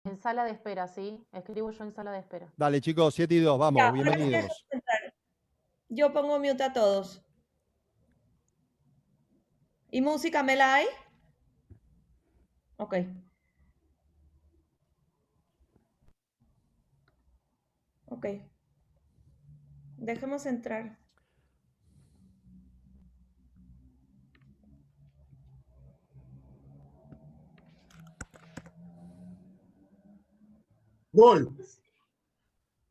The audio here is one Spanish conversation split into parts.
En sala de espera, ¿sí? Escribo yo en sala de espera. Dale, chicos, 7 y 2, Ya, vamos, ahora sí dejamos bienvenidos. entrar. Yo pongo mute a todos. ¿Y música me la hay? Ok, ok. Dejemos entrar. גול.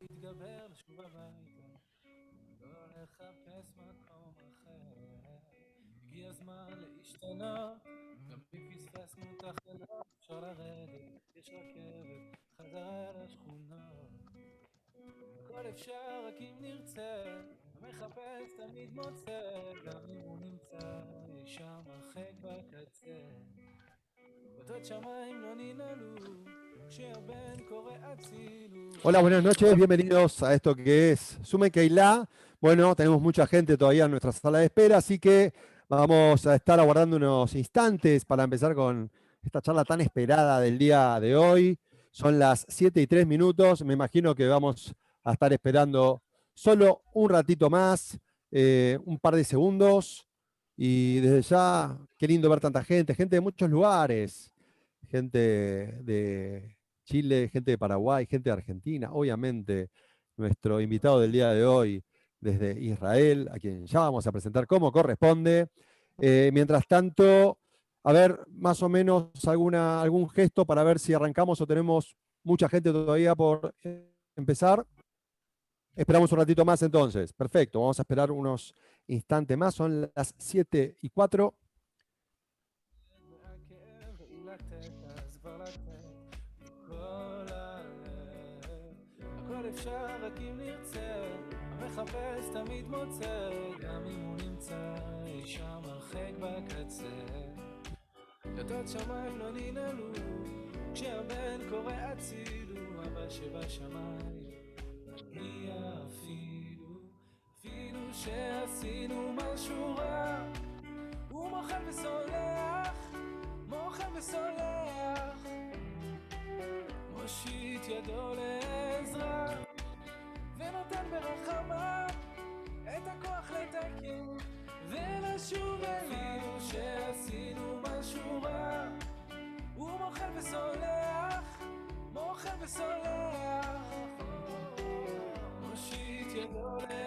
להתגבר לשוב הביתה, לא לחפש מקום אחר. הגיע הזמן להשתנות, גם אם פספסנו את החלום, אפשר לרדת, יש רכבת, חזרה לשכונות. הכל אפשר רק אם נרצה, המחפש תמיד מוצא, גם אם הוא נמצא אי שם הרחק בקצה. אותות שמיים לא ננעלו, כשהבן קורא הצילו. Hola, buenas noches, bienvenidos a esto que es Sumen Keilah. Bueno, tenemos mucha gente todavía en nuestra sala de espera, así que vamos a estar aguardando unos instantes para empezar con esta charla tan esperada del día de hoy. Son las 7 y 3 minutos, me imagino que vamos a estar esperando solo un ratito más, un par de segundos, y desde ya, qué lindo ver tanta gente, gente de muchos lugares, gente de Chile, gente de Paraguay, gente de Argentina, obviamente nuestro invitado del día de hoy desde Israel, a quien ya vamos a presentar como corresponde. Mientras tanto, a ver, más o menos algún gesto para ver si arrancamos o tenemos mucha gente todavía por empezar. Esperamos un ratito más entonces. Perfecto, vamos a esperar unos instantes más. Son las 7 y 4. הכל אפשר רק אם נרצה, המחפש תמיד מוצא, גם אם הוא נמצא אי שם הרחק בקצה. דלתות שמיים לא ננעלו, כשהבן קורא הצילו, אבא שבשמיים מגיע אפילו שעשינו משהו רע, הוא מוחל וסולח, מושיט ידו לעזרה, ונותן ברחמה את הכוח לתקן ולשוב אליו. שעשינו משהו רע, הוא מוחל וסולח, מושיט ידו לעזרה.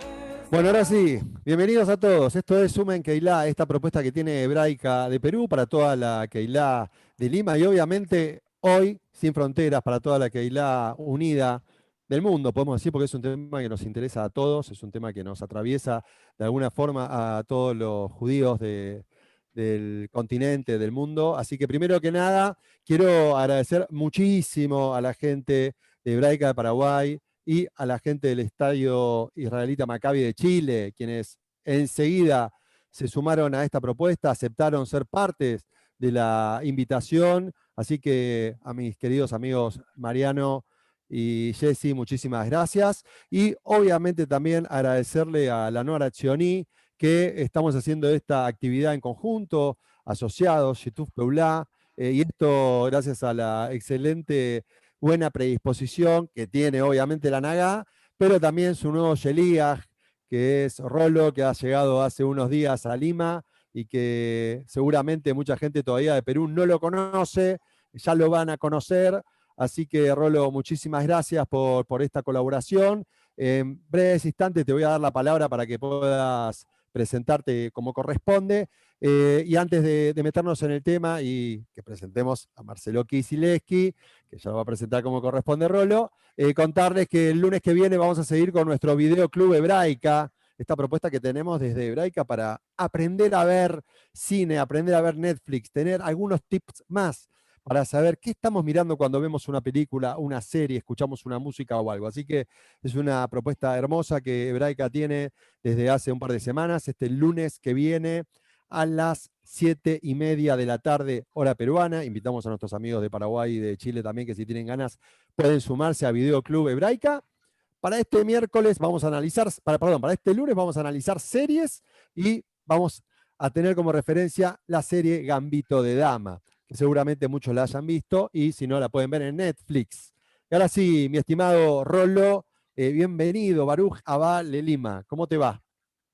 Bueno, ahora sí, bienvenidos a todos. Esto es Sumen Keilah, esta propuesta que tiene Hebraica de Perú para toda la Keilah de Lima y obviamente hoy sin fronteras para toda la Keilah unida del mundo, podemos decir, porque es un tema que nos interesa a todos, es un tema que nos atraviesa de alguna forma a todos los judíos del continente, del mundo. Así que primero que nada, quiero agradecer muchísimo a la gente de Hebraica de Paraguay, y a la gente del Estadio Israelita Maccabi de Chile, quienes enseguida se sumaron a esta propuesta, aceptaron ser partes de la invitación. Así que a mis queridos amigos Mariano y Jessy, muchísimas gracias. Y obviamente también agradecerle a la Noara Tzioni, que estamos haciendo esta actividad en conjunto, asociados, Shituf Peulah, y esto gracias a la excelente buena predisposición que tiene obviamente la Nagá, pero también su nuevo Sheliach, que es Rolo, que ha llegado hace unos días a Lima y que seguramente mucha gente todavía de Perú no lo conoce, ya lo van a conocer. Así que, Rolo, muchísimas gracias por esta colaboración. En breves instantes te voy a dar la palabra para que puedas presentarte como corresponde. Y antes de meternos en el tema y que presentemos a Marcelo Kicilevsky, que ya lo va a presentar como corresponde Rolo, contarles que el lunes que viene vamos a seguir con nuestro Video Club Hebraica, esta propuesta que tenemos desde Hebraica para aprender a ver cine, aprender a ver Netflix, tener algunos tips más para saber qué estamos mirando cuando vemos una película, una serie, escuchamos una música o algo. Así que es una propuesta hermosa que Hebraica tiene desde hace un par de semanas. Este lunes que viene a las 7:30 de la tarde, hora peruana. Invitamos a nuestros amigos de Paraguay y de Chile también, que si tienen ganas pueden sumarse a Video Club Hebraica. Para este miércoles vamos a analizar, para este lunes vamos a analizar series y vamos a tener como referencia la serie Gambito de Dama, seguramente muchos la hayan visto, y si no, la pueden ver en Netflix. Y ahora sí, mi estimado Rolo, bienvenido, Baruch Abba Lelima. ¿Cómo te va?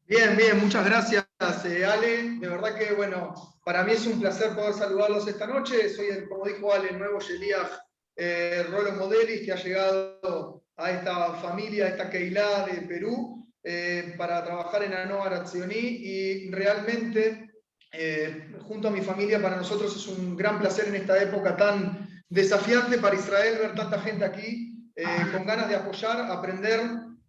Bien, bien, muchas gracias, Ale. De verdad que, bueno, para mí es un placer poder saludarlos esta noche. Soy, como dijo Ale, el nuevo Sheliach Rolo Modelis, que ha llegado a esta familia, a esta Keilah de Perú, para trabajar en Anoar Atzioni, y realmente, junto a mi familia, para nosotros es un gran placer en esta época tan desafiante para Israel ver tanta gente aquí, con ganas de apoyar, aprender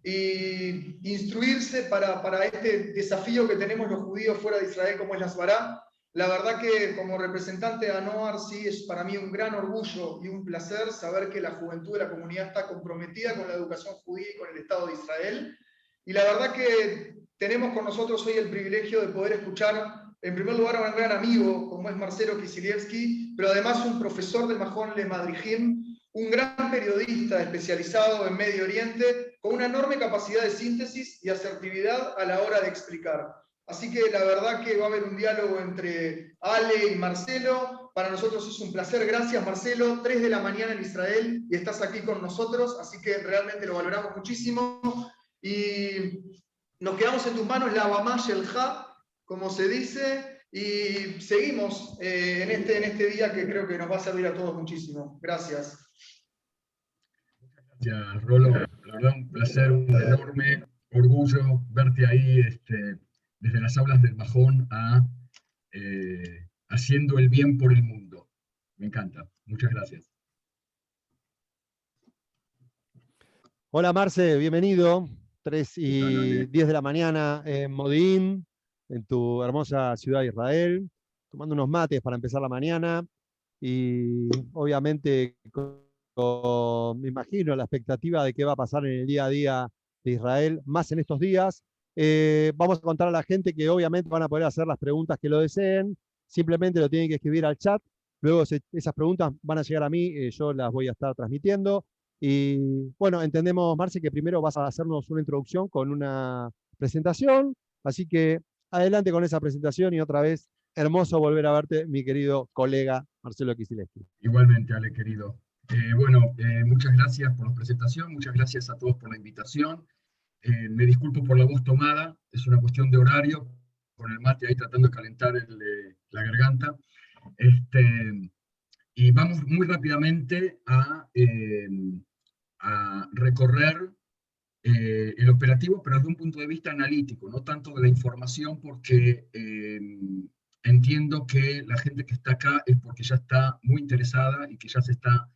y instruirse para este desafío que tenemos los judíos fuera de Israel, como es la Sbará. La verdad que como representante de Anoar, sí, es para mí un gran orgullo y un placer saber que la juventud de la comunidad está comprometida con la educación judía y con el Estado de Israel. Y la verdad que tenemos con nosotros hoy el privilegio de poder escuchar, en primer lugar, a un gran amigo como es Marcelo Kisilievsky, pero además un profesor del Mahon Le Madrijim, un gran periodista especializado en Medio Oriente, con una enorme capacidad de síntesis y asertividad a la hora de explicar. Así que la verdad que va a haber un diálogo entre Ale y Marcelo. Para nosotros es un placer. Gracias, Marcelo. 3 de la mañana en Israel y estás aquí con nosotros, así que realmente lo valoramos muchísimo. Y nos quedamos en tus manos, la Bamá Shelja, como se dice, y seguimos en este día que creo que nos va a servir a todos muchísimo. Gracias. Gracias, Rolo. La verdad, un placer, un enorme orgullo verte ahí desde las aulas del Mahón haciendo el bien por el mundo. Me encanta. Muchas gracias. Hola Marce, bienvenido. 3:10 de la mañana en Modín, en tu hermosa ciudad de Israel, tomando unos mates para empezar la mañana y obviamente me imagino la expectativa de qué va a pasar en el día a día de Israel, más en estos días. Vamos a contar a la gente que obviamente van a poder hacer las preguntas que lo deseen, simplemente lo tienen que escribir al chat, luego esas preguntas van a llegar a mí, yo las voy a estar transmitiendo. Y bueno, entendemos, Marce, que primero vas a hacernos una introducción con una presentación, así que adelante con esa presentación y otra vez, hermoso volver a verte, mi querido colega Marcelo Kisilievsky. Igualmente, Ale, querido. Muchas gracias por la presentación, muchas gracias a todos por la invitación. Me disculpo por la voz tomada, es una cuestión de horario, con el mate ahí tratando de calentar la garganta. Y vamos muy rápidamente a recorrer el operativo, pero desde un punto de vista analítico, no tanto de la información, porque entiendo que la gente que está acá es porque ya está muy interesada y que ya se está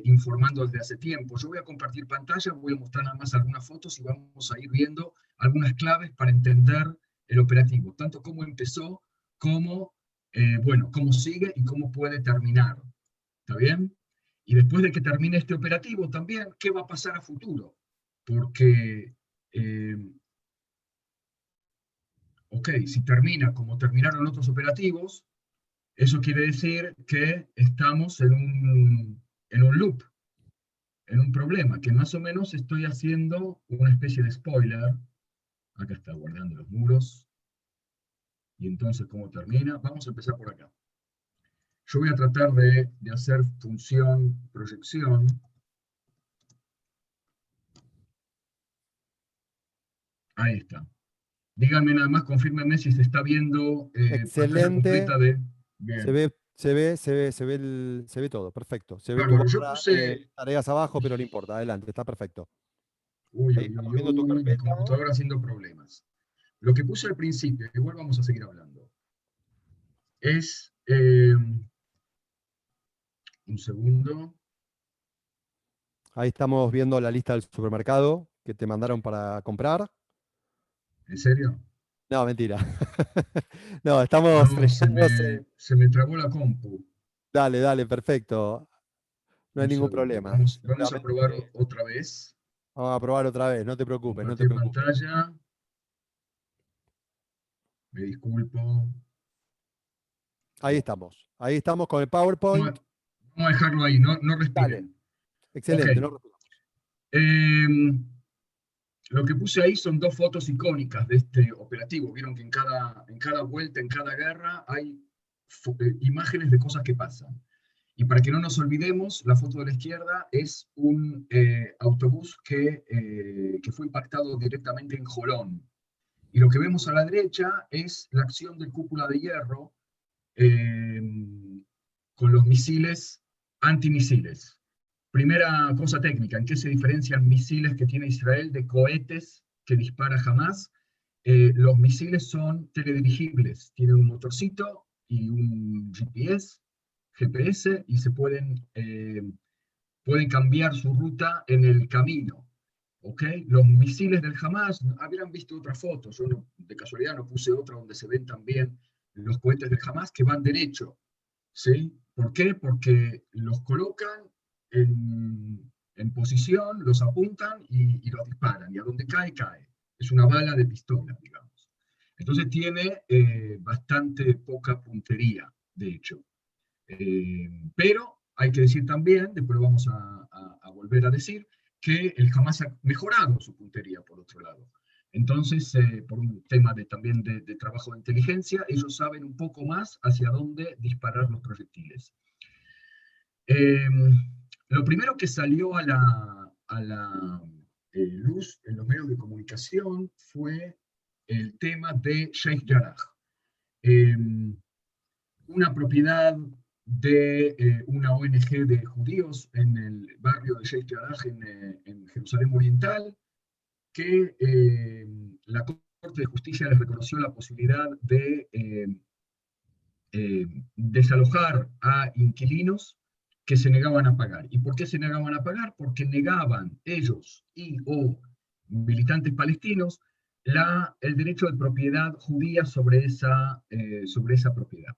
informando desde hace tiempo. Yo voy a compartir pantalla, voy a mostrar nada más algunas fotos y vamos a ir viendo algunas claves para entender el operativo, tanto cómo empezó, como, bueno, cómo sigue y cómo puede terminar. ¿Está bien? Y después de que termine este operativo también, ¿qué va a pasar a futuro? Porque, ok, si termina como terminaron otros operativos, eso quiere decir que estamos en un loop, en un problema, que más o menos estoy haciendo una especie de spoiler. Acá está, guardando los muros. Y entonces, ¿cómo termina? Vamos a empezar por acá. Yo voy a tratar de hacer función proyección. Ahí está. Díganme nada más, confírmenme si se está viendo excelente. Completa de... Bien. Se ve todo, perfecto. Se ve Claro, tu yo barra, puse... tareas abajo, pero no importa, adelante, está perfecto. Uy, Ahí estamos viendo tu mi carpeta. computadora haciendo problemas. Lo que puse al principio, igual vamos a seguir hablando, es... un segundo. Ahí estamos viendo la lista del supermercado que te mandaron para comprar. ¿En serio? No, mentira. No, estamos No, se me trabó la compu. Dale, perfecto. No hay Un ningún segundo. problema. Vamos a probar otra vez. Vamos a probar otra vez, no te preocupes, no te Compartir preocupes. pantalla. Me disculpo. Ahí estamos con el PowerPoint. Vamos a dejarlo ahí, no respiren. Dale. Excelente. Okay. No respiramos. Lo que puse ahí son 2 fotos icónicas de este operativo. Vieron que en cada vuelta, en cada guerra, hay imágenes de cosas que pasan. Y para que no nos olvidemos, la foto de la izquierda es un autobús que fue impactado directamente en Jolón. Y lo que vemos a la derecha es la acción del Cúpula de Hierro con los misiles antimisiles. Primera cosa técnica, ¿en qué se diferencian misiles que tiene Israel de cohetes que dispara Hamás? Los misiles son teledirigibles, tienen un motorcito y un GPS, y se pueden cambiar su ruta en el camino. ¿Okay? Los misiles del Hamás, habrán visto otra foto, yo de casualidad no puse otra donde se ven también los cohetes del Hamás que van derecho. ¿Sí? ¿Por qué? Porque los colocan en posición, los apuntan y los disparan, y a donde cae, cae. Es una bala de pistola, digamos. Entonces tiene bastante poca puntería, de hecho. Pero hay que decir también, después vamos a volver a decir, que el Hamás ha mejorado su puntería, por otro lado. Entonces, por un tema también de trabajo de inteligencia, ellos saben un poco más hacia dónde disparar los proyectiles. Lo primero que salió a la luz en los medios de comunicación fue el tema de Sheikh Jarrah. Una propiedad de una ONG de judíos en el barrio de Sheikh Jarrah en Jerusalén Oriental, que la Corte de Justicia les reconoció la posibilidad de desalojar a inquilinos que se negaban a pagar. ¿Y por qué se negaban a pagar? Porque negaban ellos o militantes palestinos el derecho de propiedad judía sobre esa propiedad.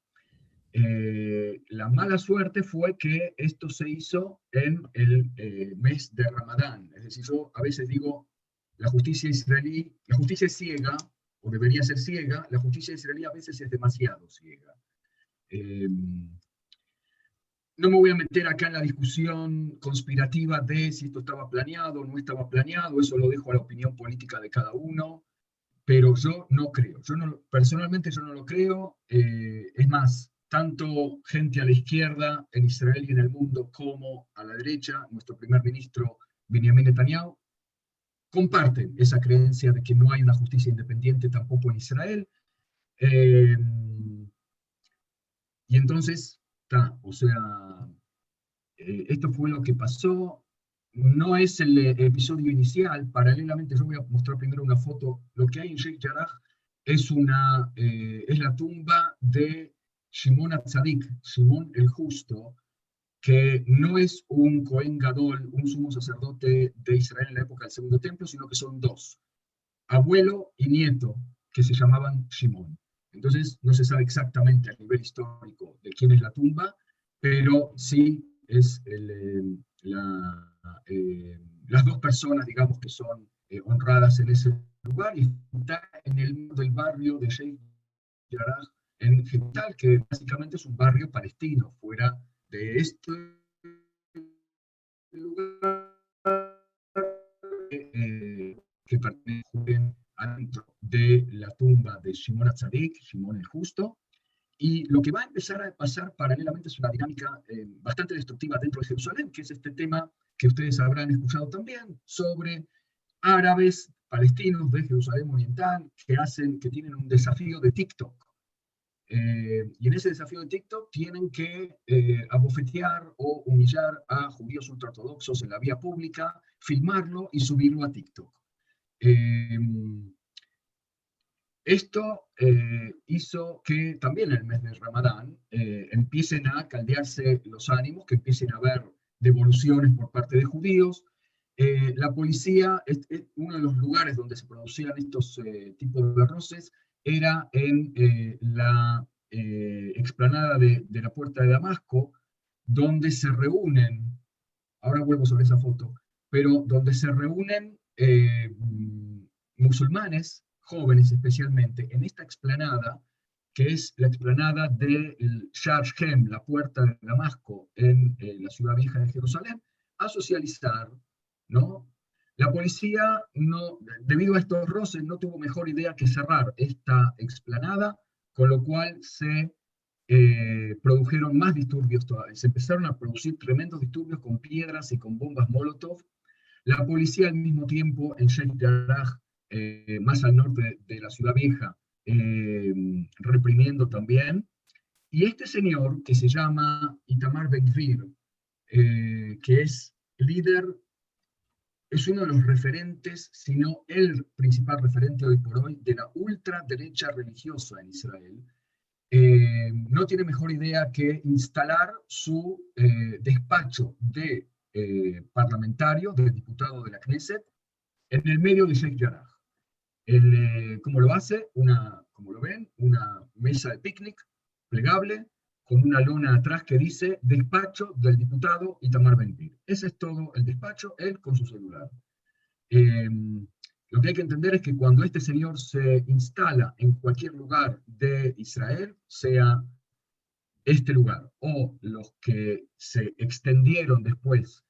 La mala suerte fue que esto se hizo en el mes de Ramadán. Es decir, yo a veces digo, la justicia israelí, la justicia es ciega, o debería ser ciega, la justicia israelí a veces es demasiado ciega. No me voy a meter acá en la discusión conspirativa de si esto estaba planeado o no estaba planeado, eso lo dejo a la opinión política de cada uno, pero yo no creo, personalmente yo no lo creo. Es más, tanto gente a la izquierda en Israel y en el mundo como a la derecha, nuestro primer ministro Benjamin Netanyahu, comparten esa creencia de que no hay una justicia independiente tampoco en Israel. Y entonces, esto fue lo que pasó. No es el episodio inicial. Paralelamente, yo voy a mostrar primero una foto. Lo que hay en Sheikh Jarrah es la tumba de Shimon HaTzadik, Shimon el Justo, que no es un Cohen Gadol, un sumo sacerdote de Israel en la época del Segundo Templo, sino que son dos, abuelo y nieto, que se llamaban Shimon. Entonces no se sabe exactamente a nivel histórico de quién es la tumba, pero sí es las dos personas, digamos, que son honradas en ese lugar, y está en el medio del barrio de Sheikh Jarrah en Genital, que básicamente es un barrio palestino, fuera de este lugar que pertenece adentro de la tumba de Shimon HaTzadik, Shimon el Justo. Y lo que va a empezar a pasar paralelamente es una dinámica bastante destructiva dentro de Jerusalén, que es este tema que ustedes habrán escuchado también, sobre árabes palestinos de Jerusalén Oriental que tienen un desafío de TikTok. Y en ese desafío de TikTok tienen que abofetear o humillar a judíos ultraortodoxos en la vía pública, filmarlo y subirlo a TikTok. Esto hizo que también en el mes de Ramadán empiecen a caldearse los ánimos, que empiecen a haber devoluciones por parte de judíos. La policía, uno de los lugares donde se producían estos tipos de roces era en la explanada de la Puerta de Damasco, donde se reúnen, ahora vuelvo sobre esa foto, pero donde se reúnen musulmanes, jóvenes especialmente, en esta explanada, que es la explanada del Shar Shem, la Puerta de Damasco, en la ciudad vieja de Jerusalén, a socializar, ¿no? La policía, debido a estos roces, no tuvo mejor idea que cerrar esta explanada, con lo cual se produjeron más disturbios todavía. Se empezaron a producir tremendos disturbios con piedras y con bombas Molotov. La policía al mismo tiempo en Sheikh Jarrah, más al norte de la ciudad vieja, reprimiendo también. Y este señor, que se llama Itamar Ben-Gvir, que es líder, es uno de los referentes, si no el principal referente hoy por hoy, de la ultraderecha religiosa en Israel, no tiene mejor idea que instalar su despacho de parlamentario, de diputado de la Knesset, en el medio de Sheikh Jarrah. ¿Cómo lo hace? Como lo ven, una mesa de picnic plegable, con una lona atrás que dice despacho del diputado Itamar Ben-Gvir. Ese es todo el despacho, él con su celular. Lo que hay que entender es que cuando este señor se instala en cualquier lugar de Israel, sea este lugar o los que se extendieron después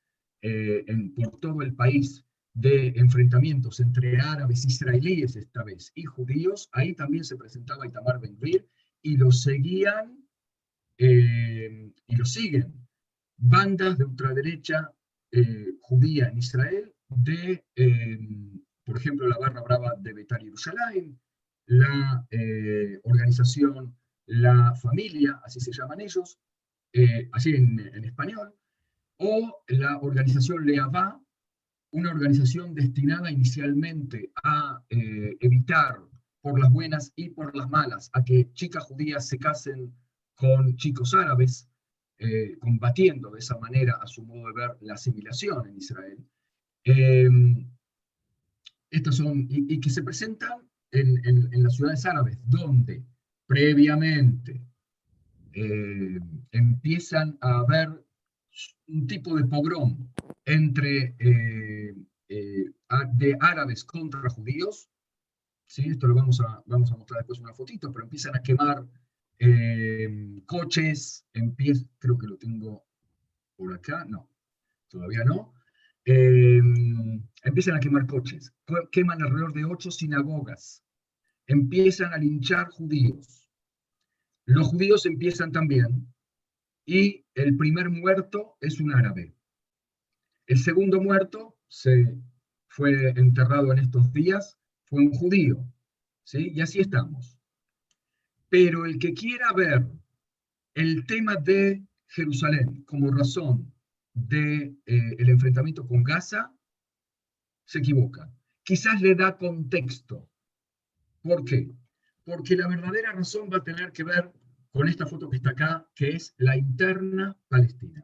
por todo el país de enfrentamientos entre árabes, israelíes esta vez, y judíos, ahí también se presentaba Itamar Ben-Gvir y lo seguían y lo siguen bandas de ultraderecha judía en Israel, por ejemplo, la Barra Brava de Beitar Yerushalayim, la organización La Familia, así se llaman ellos, así en español, o la organización Lehavá, una organización destinada inicialmente a evitar, por las buenas y por las malas, a que chicas judías se casen con chicos árabes, combatiendo de esa manera, a su modo de ver, la asimilación en Israel. Estos son, y que se presentan en las ciudades árabes, donde previamente empiezan a haber un tipo de pogrom entre de árabes contra judíos. ¿Sí? Esto lo vamos a mostrar después una fotito, pero empiezan a quemar coches, creo que lo tengo por acá, no, todavía no. Empiezan a quemar coches, queman alrededor de 8 sinagogas, empiezan a linchar judíos. Los judíos empiezan también, y el primer muerto es un árabe. El segundo muerto fue enterrado en estos días, fue un judío, ¿sí? Y así estamos. Pero el que quiera ver el tema de Jerusalén como razón del enfrentamiento con Gaza, se equivoca. Quizás le da contexto. ¿Por qué? Porque la verdadera razón va a tener que ver con esta foto que está acá, que es la interna palestina.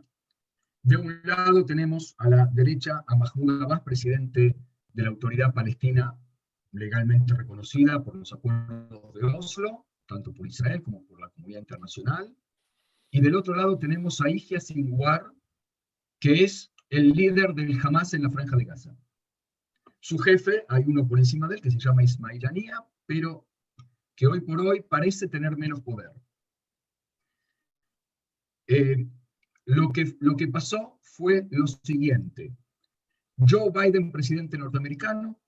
De un lado tenemos a la derecha a Mahmoud Abbas, presidente de la autoridad palestina legalmente reconocida por los acuerdos de Oslo, tanto por Israel como por la comunidad internacional. Y del otro lado tenemos a Yahya Sinwar, que es el líder del Hamas en la Franja de Gaza. Su jefe, hay uno por encima de él que se llama Ismail Haniyeh, pero que hoy por hoy parece tener menos poder. Lo que pasó fue lo siguiente. Joe Biden, presidente norteamericano,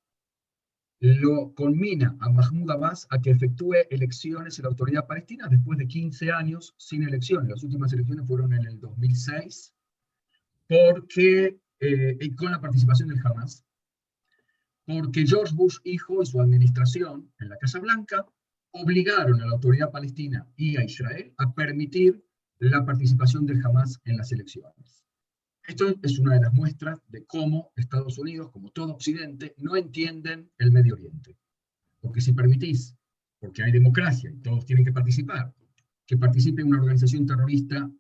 lo conmina a Mahmoud Abbas a que efectúe elecciones en la autoridad palestina después de 15 años sin elecciones. Las últimas elecciones fueron en el 2006, con la participación del Hamas, porque George Bush hijo y su administración en la Casa Blanca obligaron a la autoridad palestina y a Israel a permitir la participación del Hamas en las elecciones. Esto es una de las muestras de cómo Estados Unidos, como todo Occidente, no entienden el Medio Oriente. Porque si permitís, porque hay democracia y todos tienen que participar, que participe una organización terrorista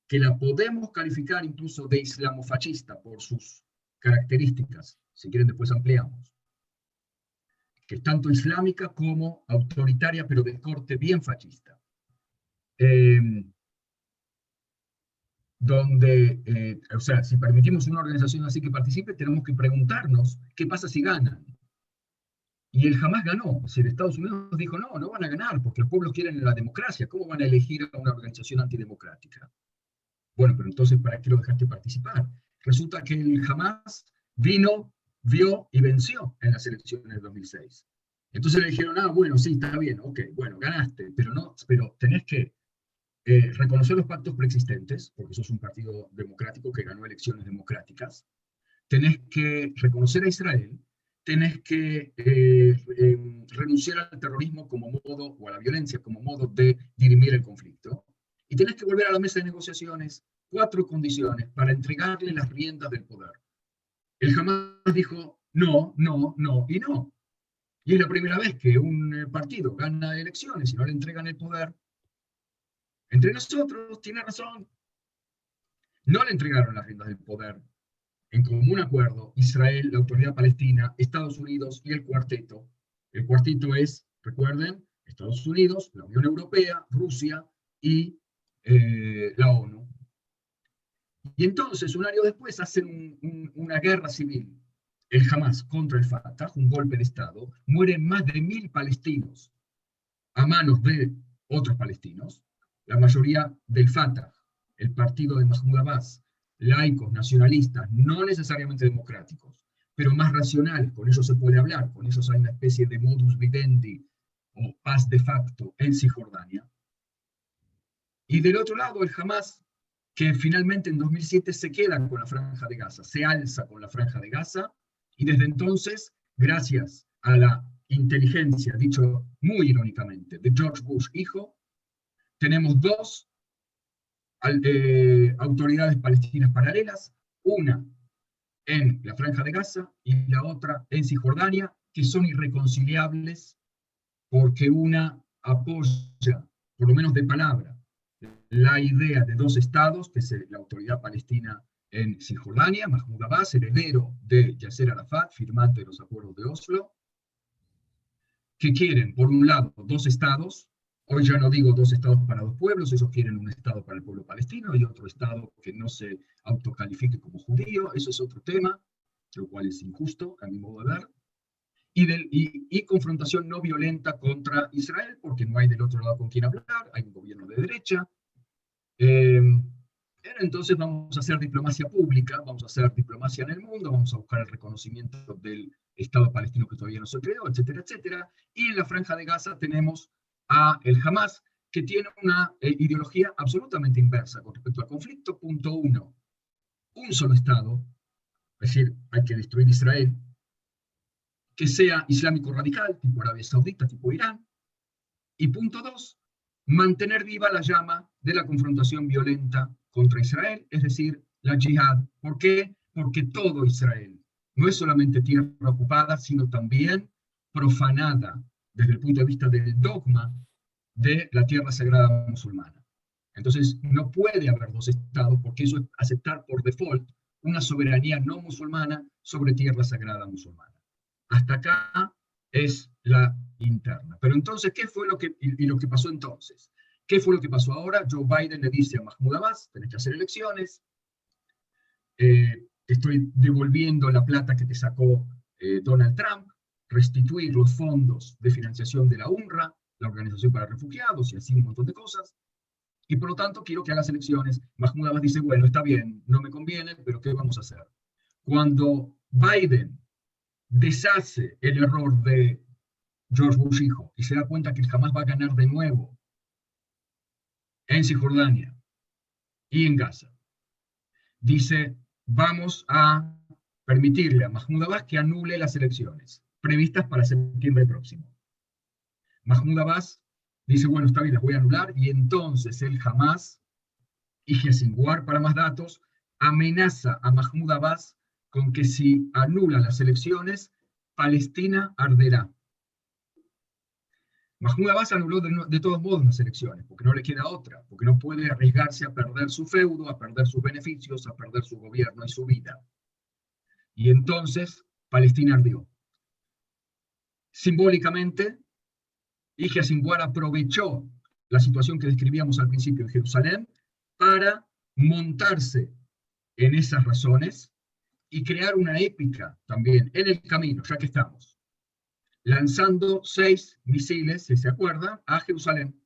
que la podemos calificar incluso de islamofascista por sus características, si quieren después ampliamos, que es tanto islámica como autoritaria, pero de corte bien fascista. O sea, si permitimos una organización así que participe, tenemos que preguntarnos qué pasa si ganan. Y el Hamas ganó. Si Estados Unidos dijo, no van a ganar, porque los pueblos quieren la democracia. ¿Cómo van a elegir a una organización antidemocrática? Bueno, pero entonces, ¿para qué lo dejaste participar? Resulta que el Hamas vino, vio y venció en las elecciones del 2006. Entonces le dijeron, bueno, sí, está bien, ok, bueno, ganaste, pero tenés que reconocer los pactos preexistentes, porque sos un partido democrático que ganó elecciones democráticas, tenés que reconocer a Israel, tenés que renunciar al terrorismo como modo, o a la violencia como modo de dirimir el conflicto, y tenés que volver a la mesa de negociaciones, 4 condiciones para entregarle las riendas del poder. El Hamás dijo no, no, no y no. Y es la primera vez que un partido gana elecciones y no le entregan el poder. Entre nosotros, tiene razón, no le entregaron las riendas del poder. En común acuerdo, Israel, la Autoridad Palestina, Estados Unidos y el cuarteto. El cuarteto es, recuerden, Estados Unidos, la Unión Europea, Rusia y la ONU. Y entonces, un año después, hacen una guerra civil, el Hamás contra el Fatah, un golpe de Estado, mueren más de 1000 palestinos a manos de otros palestinos, la mayoría del Fatah, el partido de Mahmoud Abbas, laicos, nacionalistas, no necesariamente democráticos, pero más racionales, con ellos se puede hablar, con ellos hay una especie de modus vivendi o paz de facto en Cisjordania. Y del otro lado, el Hamás, que finalmente en 2007 se queda con la Franja de Gaza, se alza con la Franja de Gaza, y desde entonces, gracias a la inteligencia, dicho muy irónicamente, de George Bush hijo, tenemos 2 autoridades palestinas paralelas, una en la Franja de Gaza y la otra en Cisjordania, que son irreconciliables porque una apoya, por lo menos de palabra, la idea de 2 estados, que es la autoridad palestina en Cisjordania, Mahmoud Abbas, heredero de Yasser Arafat, firmante de los acuerdos de Oslo, que quieren, por un lado, 2 estados. Hoy ya no digo 2 estados para 2 pueblos, ellos quieren un estado para el pueblo palestino y otro estado que no se autocalifique como judío, eso es otro tema, lo cual es injusto a mi modo de ver, y confrontación no violenta contra Israel, porque no hay del otro lado con quien hablar, hay un gobierno de derecha. Entonces vamos a hacer diplomacia pública, vamos a hacer diplomacia en el mundo, vamos a buscar el reconocimiento del Estado palestino que todavía no se creó, etcétera, etcétera. Y en la Franja de Gaza tenemos a el Hamás, que tiene una ideología absolutamente inversa con respecto al conflicto. Punto 1, un solo Estado, es decir, hay que destruir Israel, que sea islámico radical, tipo Arabia Saudita, tipo Irán. Y punto 2, mantener viva la llama de la confrontación violenta contra Israel, es decir, la yihad. ¿Por qué? Porque todo Israel no es solamente tierra ocupada, sino también profanada desde el punto de vista del dogma de la tierra sagrada musulmana. Entonces, no puede haber 2 estados, porque eso es aceptar por default una soberanía no musulmana sobre tierra sagrada musulmana. Hasta acá es la interna. Pero entonces, ¿qué fue lo que pasó entonces? ¿Qué fue lo que pasó ahora? Joe Biden le dice a Mahmoud Abbas, tenés que hacer elecciones, te estoy devolviendo la plata que te sacó Donald Trump, restituir los fondos de financiación de la UNRWA, la Organización para Refugiados, y así un montón de cosas, y por lo tanto quiero que hagas elecciones. Mahmoud Abbas dice, bueno, está bien, no me conviene, pero ¿qué vamos a hacer? Cuando Biden deshace el error de George Bush hijo y se da cuenta que jamás va a ganar de nuevo en Cisjordania y en Gaza, dice, vamos a permitirle a Mahmoud Abbas que anule las elecciones previstas para septiembre próximo. Mahmoud Abbas dice, bueno, está bien, las voy a anular, y entonces el Hamás y Sinwar, para más datos, amenaza a Mahmoud Abbas con que si anula las elecciones, Palestina arderá. Mahmoud Abbas anuló de todos modos las elecciones, porque no le queda otra, porque no puede arriesgarse a perder su feudo, a perder sus beneficios, a perder su gobierno y su vida. Y entonces Palestina ardió. Simbólicamente, Yahya Sinwar aprovechó la situación que describíamos al principio en Jerusalén para montarse en esas razones y crear una épica también en el camino, ya que estamos, lanzando 6 misiles, si se acuerdan, a Jerusalén,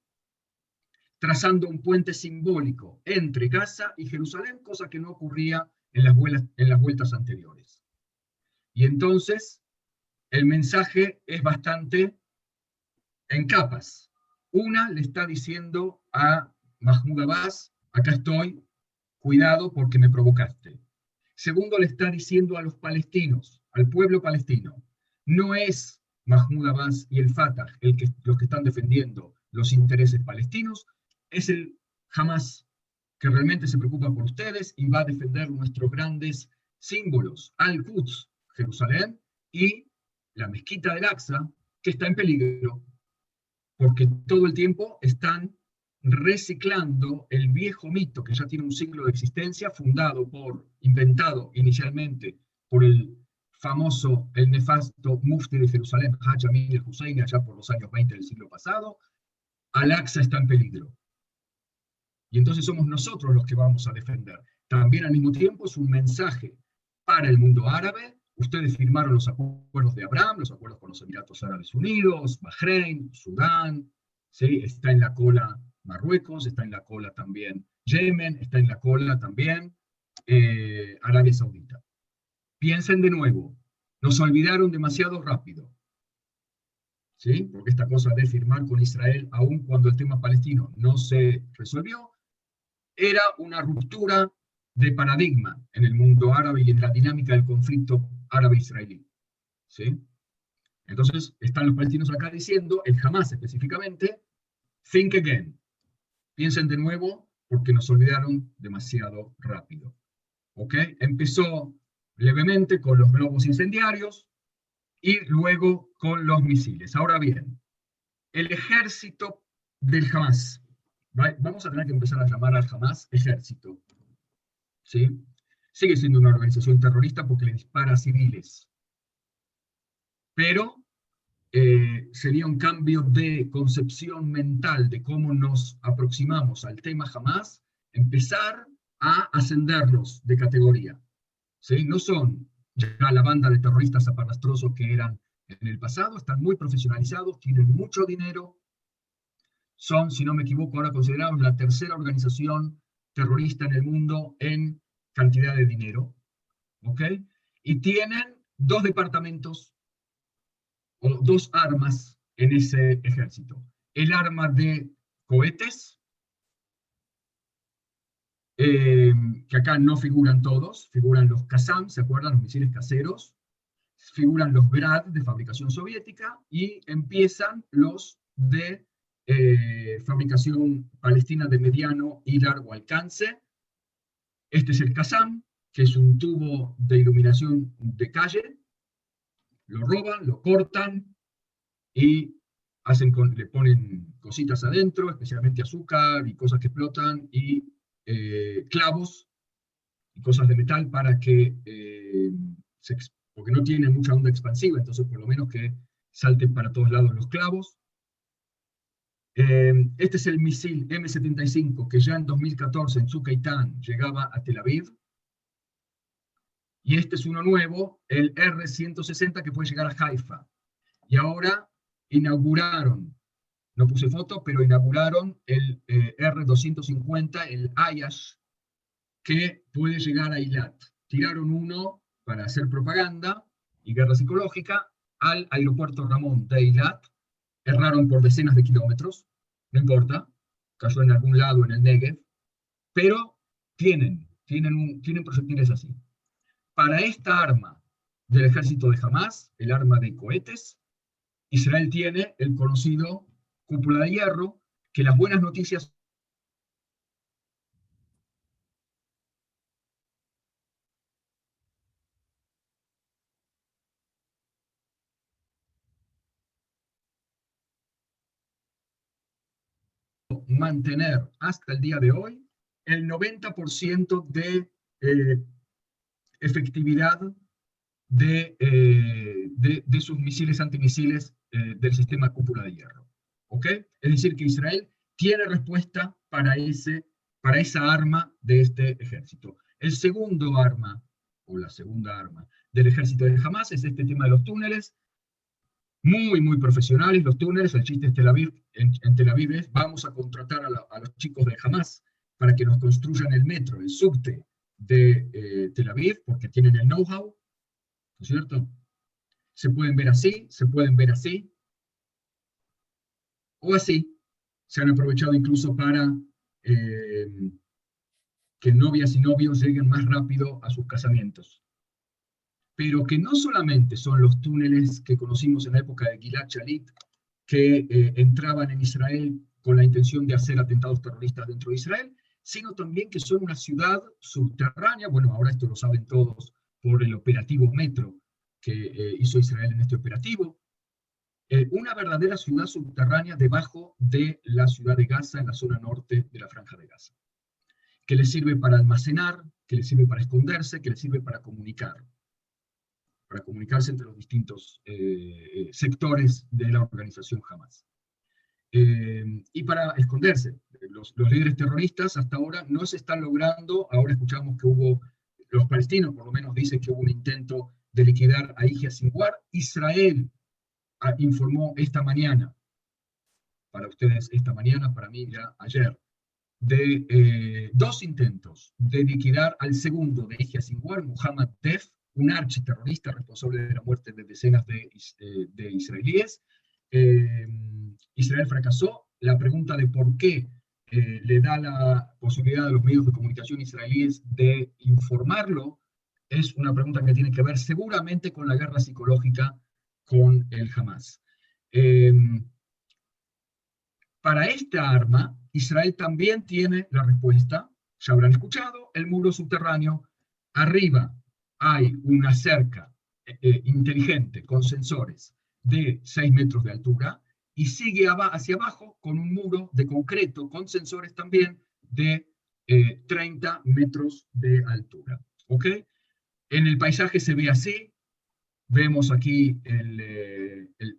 trazando un puente simbólico entre Gaza y Jerusalén, cosa que no ocurría en las vueltas anteriores. Y entonces, el mensaje es bastante en capas. Una le está diciendo a Mahmoud Abbas, acá estoy, cuidado porque me provocaste. Segundo, le está diciendo a los palestinos, al pueblo palestino, no es Mahmoud Abbas y el Fatah los que están defendiendo los intereses palestinos, es el Hamas que realmente se preocupa por ustedes y va a defender nuestros grandes símbolos, Al-Quds, Jerusalén, y la mezquita del Aqsa, que está en peligro, porque todo el tiempo están reciclando el viejo mito que ya tiene un siglo de existencia, inventado inicialmente por el famoso, el nefasto mufti de Jerusalén, Haj Amin el-Husseini, allá por los años 20 del siglo pasado. Al-Aqsa está en peligro. Y entonces somos nosotros los que vamos a defender. También al mismo tiempo es un mensaje para el mundo árabe. Ustedes firmaron los acuerdos de Abraham, los acuerdos con los Emiratos Árabes Unidos, Bahrein, Sudán, ¿sí? Está en la cola Marruecos, está en la cola también Yemen, está en la cola también Arabia Saudita. Piensen de nuevo, nos olvidaron demasiado rápido, ¿sí? Porque esta cosa de firmar con Israel, aun cuando el tema palestino no se resolvió, era una ruptura de paradigma en el mundo árabe y en la dinámica del conflicto árabe-israelí, ¿sí? Entonces, están los palestinos acá diciendo, el Hamas específicamente, think again. Piensen de nuevo, porque nos olvidaron demasiado rápido. ¿Ok? Empezó levemente con los globos incendiarios y luego con los misiles. Ahora bien, el ejército del Hamas. Vamos a tener que empezar a llamar al Hamas ejército. ¿Sí? Sigue siendo una organización terrorista porque le dispara a civiles. Pero sería un cambio de concepción mental de cómo nos aproximamos al tema Hamas, empezar a ascenderlos de categoría. ¿Sí? No son ya la banda de terroristas zaparrastrosos que eran en el pasado, están muy profesionalizados, tienen mucho dinero, son, si no me equivoco, ahora considerados la tercera organización terrorista en el mundo en cantidad de dinero, ¿ok? Y tienen 2 departamentos o 2 armas en ese ejército. El arma de cohetes, que acá no figuran todos, figuran los Qassam, ¿se acuerdan? Los misiles caseros, figuran los Grad de fabricación soviética, y empiezan los de fabricación palestina de mediano y largo alcance. Este es el Qassam, que es un tubo de iluminación de calle. Lo roban, lo cortan y le ponen cositas adentro, especialmente azúcar y cosas que explotan, y clavos y cosas de metal para que, porque no tiene mucha onda expansiva, entonces por lo menos que salten para todos lados los clavos. Este es el misil M75 que ya en 2014 en Tzuk Eitan llegaba a Tel Aviv. Y este es uno nuevo, el R-160, que puede llegar a Haifa. Y ahora inauguraron, no puse foto, pero inauguraron el R-250, el Ayash, que puede llegar a Eilat. Tiraron uno para hacer propaganda y guerra psicológica al aeropuerto Ramón de Eilat. Erraron por decenas de kilómetros, no importa, cayó en algún lado en el Negev, pero tienen proyectiles así. Para esta arma del ejército de Hamas, el arma de cohetes, Israel tiene el conocido cúpula de hierro, que las buenas noticias mantener hasta el día de hoy el 90% de efectividad de sus misiles antimisiles del sistema cúpula de hierro. ¿Ok? Es decir, que Israel tiene respuesta para esa arma de este ejército. El segundo arma, o la segunda arma del ejército de Hamas, es este tema de los túneles. Muy, muy profesionales los túneles. El chiste de en Tel Aviv es: vamos a contratar a los chicos de Hamas para que nos construyan el metro, el subte de Tel Aviv, porque tienen el know-how, ¿no es cierto? Se pueden ver así, se pueden ver así, o así. Se han aprovechado incluso para que novias y novios lleguen más rápido a sus casamientos. Pero que no solamente son los túneles que conocimos en la época de Gilad Shalit, que entraban en Israel con la intención de hacer atentados terroristas dentro de Israel, sino también que son una ciudad subterránea. Bueno, ahora esto lo saben todos por el operativo Metro que hizo Israel en este operativo. Una verdadera ciudad subterránea debajo de la ciudad de Gaza, en la zona norte de la Franja de Gaza, que le sirve para almacenar, que le sirve para esconderse, que le sirve para comunicarse entre los distintos sectores de la organización Hamas. Y para esconderse. Los líderes terroristas hasta ahora no se están logrando. Ahora escuchamos que los palestinos por lo menos dicen que hubo un intento de liquidar a Yahya Sinwar. Israel informó esta mañana, para ustedes esta mañana, para mí ya ayer, de 2 intentos de liquidar al segundo de Yahya Sinwar, Muhammad Def, un architerrorista responsable de la muerte de decenas de israelíes. Israel fracasó. La pregunta de por qué le da la posibilidad a los medios de comunicación israelíes de informarlo es una pregunta que tiene que ver seguramente con la guerra psicológica con el Hamas. Para esta arma, Israel también tiene la respuesta. Ya habrán escuchado, el muro subterráneo. Arriba hay una cerca inteligente con sensores de 6 metros de altura, y sigue hacia abajo con un muro de concreto con sensores también de 30 metros de altura. ¿Ok? En el paisaje se ve así. Vemos aquí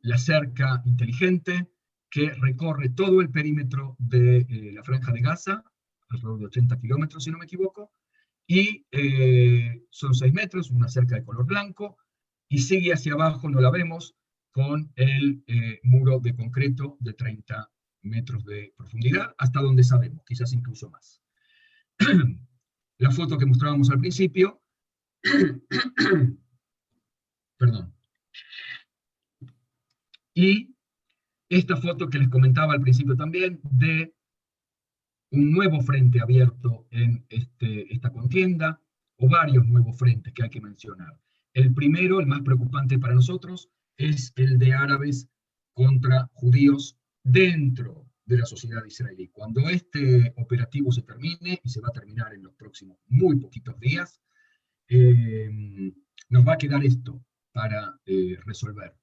la cerca inteligente que recorre todo el perímetro de la Franja de Gaza, alrededor de 80 kilómetros si no me equivoco, y son 6 metros, una cerca de color blanco, y sigue hacia abajo, no la vemos, con el muro de concreto de 30 metros de profundidad, hasta donde sabemos, quizás incluso más. La foto que mostrábamos al principio, perdón, y esta foto que les comentaba al principio también, de un nuevo frente abierto en esta contienda, o varios nuevos frentes que hay que mencionar. El primero, el más preocupante para nosotros, es el de árabes contra judíos dentro de la sociedad israelí. Cuando este operativo se termine, y se va a terminar en los próximos muy poquitos días, nos va a quedar esto para resolver.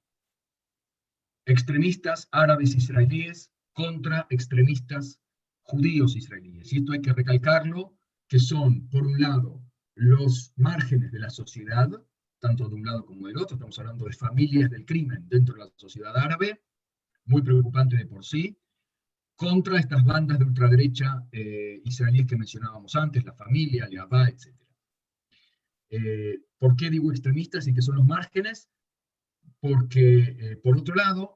Extremistas árabes israelíes contra extremistas judíos israelíes. Y esto hay que recalcarlo, que son, por un lado, los márgenes de la sociedad, tanto de un lado como del otro. Estamos hablando de familias del crimen dentro de la sociedad árabe, muy preocupante de por sí, contra estas bandas de ultraderecha israelíes que mencionábamos antes, la familia, Leabá, etc. ¿Por qué digo extremistas y que son los márgenes? Porque, por otro lado,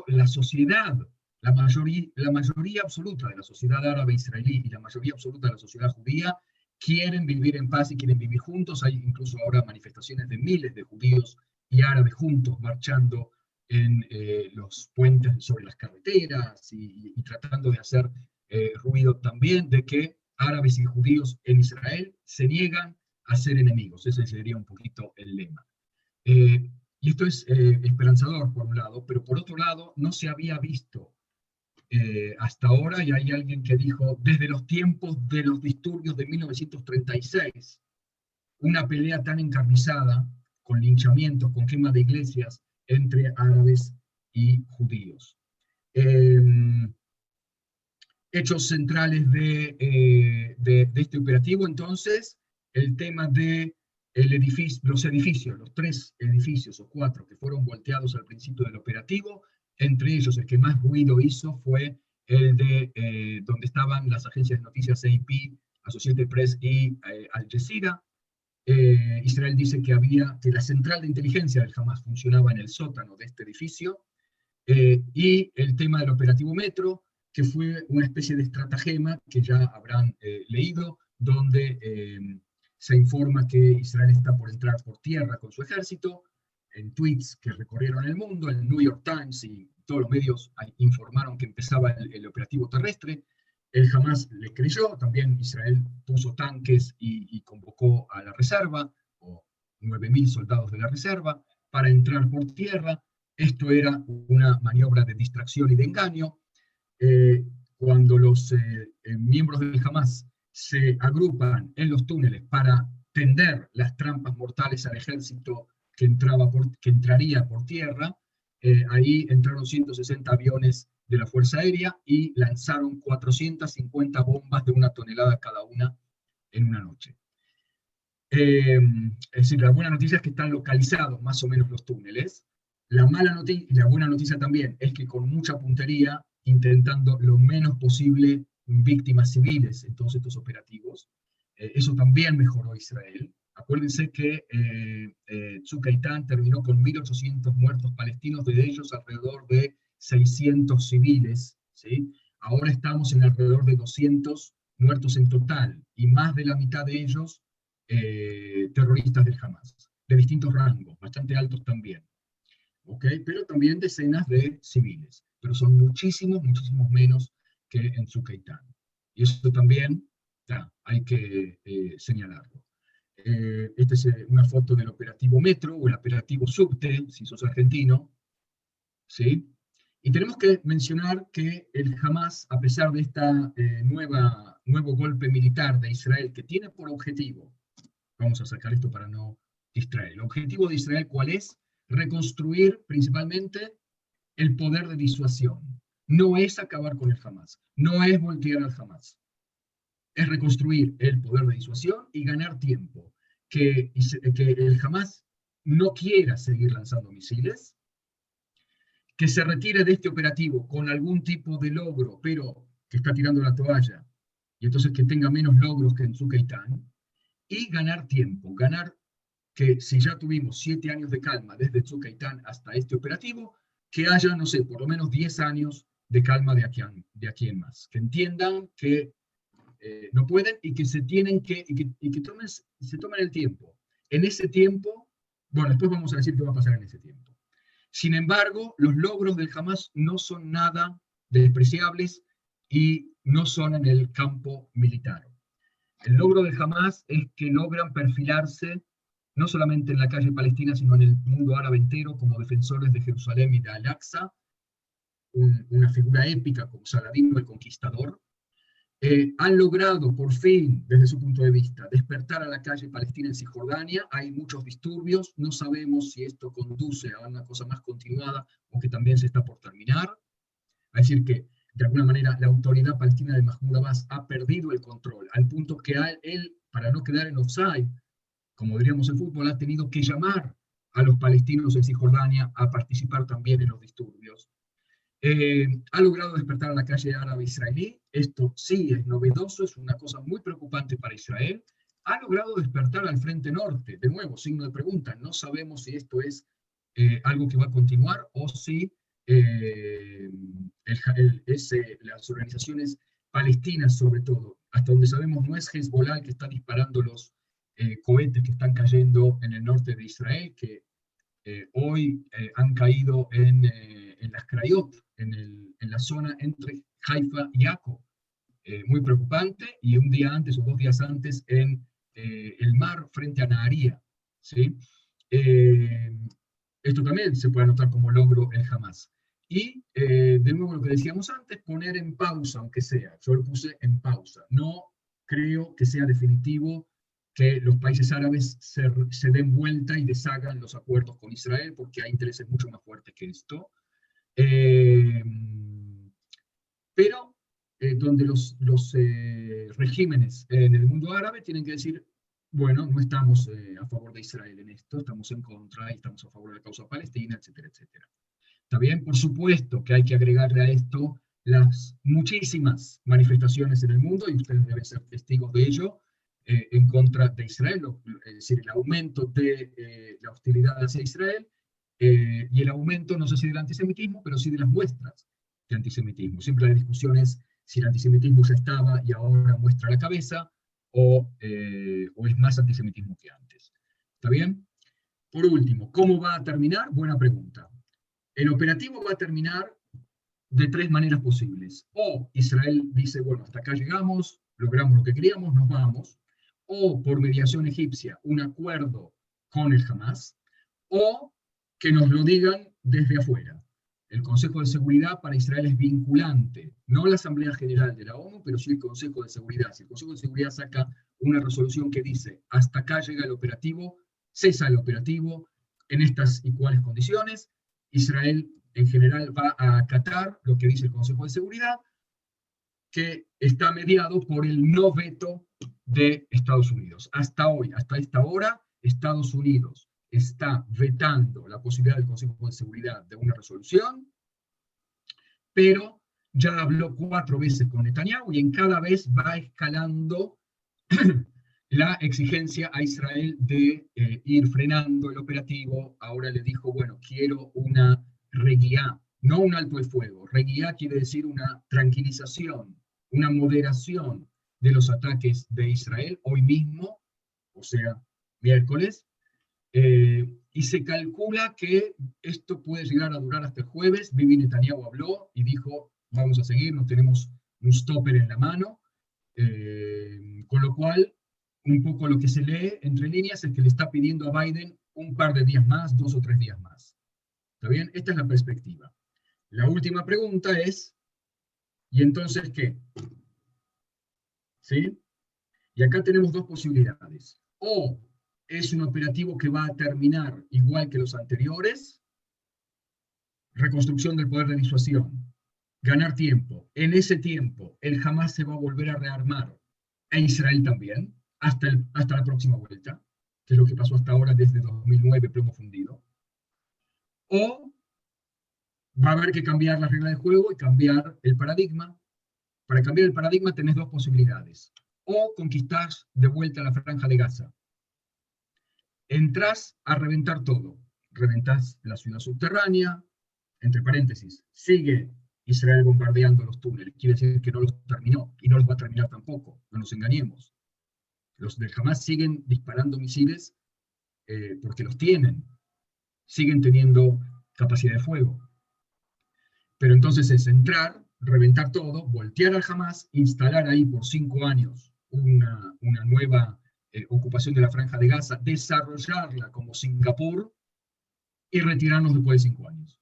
la sociedad, la mayoría absoluta de la sociedad árabe israelí y la mayoría absoluta de la sociedad judía quieren vivir en paz y quieren vivir juntos. Hay incluso ahora manifestaciones de miles de judíos y árabes juntos marchando en los puentes sobre las carreteras y tratando de hacer ruido también de que árabes y judíos en Israel se niegan a ser enemigos. Ese sería un poquito el lema. Y esto es esperanzador por un lado, pero por otro lado no se había visto hasta ahora, y hay alguien que dijo, desde los tiempos de los disturbios de 1936, una pelea tan encarnizada, con linchamientos, con quema de iglesias, entre árabes y judíos. Hechos centrales de este operativo, entonces, el tema de los edificios, los 3 edificios o 4 que fueron volteados al principio del operativo. Entre ellos, el que más ruido hizo fue el de donde estaban las agencias de noticias AP, Associated Press y Al Jazeera. Israel dice que la central de inteligencia del Hamas funcionaba en el sótano de este edificio. Y el tema del operativo Metro, que fue una especie de estratagema que ya habrán leído, donde se informa que Israel está por entrar por tierra con su ejército, en tweets que recorrieron el mundo, el New York Times y todos los medios informaron que empezaba el operativo terrestre. El Hamas le creyó, también Israel puso tanques y convocó a la reserva, o 9.000 soldados de la reserva, para entrar por tierra. Esto era una maniobra de distracción y de engaño. Cuando los miembros del Hamas se agrupan en los túneles para tender las trampas mortales al ejército que entraría por tierra, ahí entraron 160 aviones de la Fuerza Aérea y lanzaron 450 bombas de 1 tonelada cada una en una noche. Es decir, la buena noticia es que están localizados más o menos los túneles. La mala noticia y la buena noticia también es que con mucha puntería, intentando lo menos posible víctimas civiles en todos estos operativos. Eso también mejoró Israel. Acuérdense que Tzuk Eitan terminó con 1.800 muertos palestinos, de ellos alrededor de 600 civiles, ¿sí? Ahora estamos en alrededor de 200 muertos en total, y más de la mitad de ellos terroristas del Hamas, de distintos rangos, bastante altos también. ¿Okay? Pero también decenas de civiles, pero son muchísimos menos que en Tzuk Eitan. Y eso también hay que señalarlo. Esta es una foto del operativo Metro, o el operativo Subte, si sos argentino, ¿sí? Y tenemos que mencionar que el Hamas, a pesar de este nuevo golpe militar de Israel, que tiene por objetivo, vamos a sacar esto para no distraer, el objetivo de Israel, ¿cuál es? Reconstruir principalmente el poder de disuasión. No es acabar con el Hamas, no es voltear al Hamas. Es reconstruir el poder de disuasión y ganar tiempo. Que el Hamas no quiera seguir lanzando misiles, que se retire de este operativo con algún tipo de logro, pero que está tirando la toalla, y entonces que tenga menos logros que en Tzuk Eitan, y ganar tiempo, ganar que si ya tuvimos 7 años de calma desde Tzuk Eitan hasta este operativo, que haya, no sé, por lo menos 10 años de calma de aquí en más. Que entiendan que no pueden y que se tienen que se tomen el tiempo. En ese tiempo, bueno, después vamos a decir qué va a pasar en ese tiempo. Sin embargo, los logros del Hamas no son nada despreciables y no son en el campo militar. El logro del Hamas es que logran perfilarse no solamente en la calle palestina, sino en el mundo árabe entero, como defensores de Jerusalén y de Al-Aqsa, una figura épica como Saladino el Conquistador. Han logrado, por fin, desde su punto de vista, despertar a la calle palestina en Cisjordania. Hay muchos disturbios, no sabemos si esto conduce a una cosa más continuada o que también se está por terminar. Es decir, que de alguna manera la autoridad palestina de Mahmoud Abbas ha perdido el control, al punto que él, para no quedar en offside, como diríamos en fútbol, ha tenido que llamar a los palestinos en Cisjordania a participar también en los disturbios. Ha logrado despertar a la calle árabe israelí. Esto sí es novedoso, es una cosa muy preocupante para Israel. Ha logrado despertar al Frente Norte, de nuevo, signo de pregunta. No sabemos si esto es algo que va a continuar o si las organizaciones palestinas, sobre todo, hasta donde sabemos no es Hezbollah que está disparando los cohetes que están cayendo en el norte de Israel, que hoy han caído en las Krayot, en la zona entre Haifa y Akko. Muy preocupante, y un día antes o 2 días antes en el mar frente a Naharía, ¿sí? Esto también se puede anotar como logro en Hamas. Y de nuevo lo que decíamos antes, poner en pausa, aunque sea, yo lo puse en pausa. No creo que sea definitivo que los países árabes se den vuelta y deshagan los acuerdos con Israel, porque hay intereses mucho más fuertes que esto. Pero donde los regímenes en el mundo árabe tienen que decir, bueno, no estamos a favor de Israel en esto, estamos en contra y estamos a favor de la causa palestina, etcétera, etcétera. ¿Está bien? Por supuesto que hay que agregarle a esto las muchísimas manifestaciones en el mundo, y ustedes deben ser testigos de ello, en contra de Israel, es decir, el aumento de la hostilidad hacia Israel, y el aumento, no sé si del antisemitismo, pero sí de las muestras de antisemitismo. Siempre la discusión es si el antisemitismo ya estaba y ahora muestra la cabeza, o es más antisemitismo que antes. ¿Está bien? Por último, ¿cómo va a terminar? Buena pregunta. El operativo va a terminar de tres maneras posibles. O Israel dice, bueno, hasta acá llegamos, logramos lo que queríamos, nos vamos. O por mediación egipcia, un acuerdo con el Hamas, o que nos lo digan desde afuera. El Consejo de Seguridad para Israel es vinculante, no la Asamblea General de la ONU, pero sí el Consejo de Seguridad. Si el Consejo de Seguridad saca una resolución que dice, hasta acá llega el operativo, cesa el operativo en estas y cuales condiciones, Israel en general va a acatar lo que dice el Consejo de Seguridad, que está mediado por el no veto de Estados Unidos. Hasta hoy, hasta esta hora, Estados Unidos está vetando la posibilidad del Consejo de Seguridad de una resolución, pero ya habló 4 veces con Netanyahu y en cada vez va escalando la exigencia a Israel de ir frenando el operativo. Ahora le dijo, bueno, quiero una reguía, no un alto el fuego. Reguía quiere decir una tranquilización, una moderación de los ataques de Israel hoy mismo, o sea, miércoles, y se calcula que esto puede llegar a durar hasta el jueves. Bibi Netanyahu habló y dijo, vamos a seguir, no tenemos un stopper en la mano, con lo cual, un poco lo que se lee entre líneas es que le está pidiendo a Biden un par de días más, 2 o 3 días más. ¿Está bien? Esta es la perspectiva. La última pregunta es, ¿y entonces qué? ¿Sí? Y acá tenemos 2 posibilidades. O es un operativo que va a terminar igual que los anteriores, reconstrucción del poder de disuasión, ganar tiempo. En ese tiempo, el Hamas se va a volver a rearmar, e Israel también, hasta la próxima vuelta, que es lo que pasó hasta ahora desde 2009, plomo fundido. O va a haber que cambiar las reglas de juego y cambiar el paradigma. Para cambiar el paradigma tenés 2 posibilidades. O conquistás de vuelta la franja de Gaza. Entrás a reventar todo. Reventás la ciudad subterránea, entre paréntesis, sigue Israel bombardeando los túneles. Quiere decir que no los terminó, y no los va a terminar tampoco, no nos engañemos. Los del Hamas siguen disparando misiles porque los tienen. Siguen teniendo capacidad de fuego. Pero entonces es entrar, reventar todo, voltear al Hamas, instalar ahí por 5 años una nueva ocupación de la Franja de Gaza, desarrollarla como Singapur y retirarnos después de 5 años.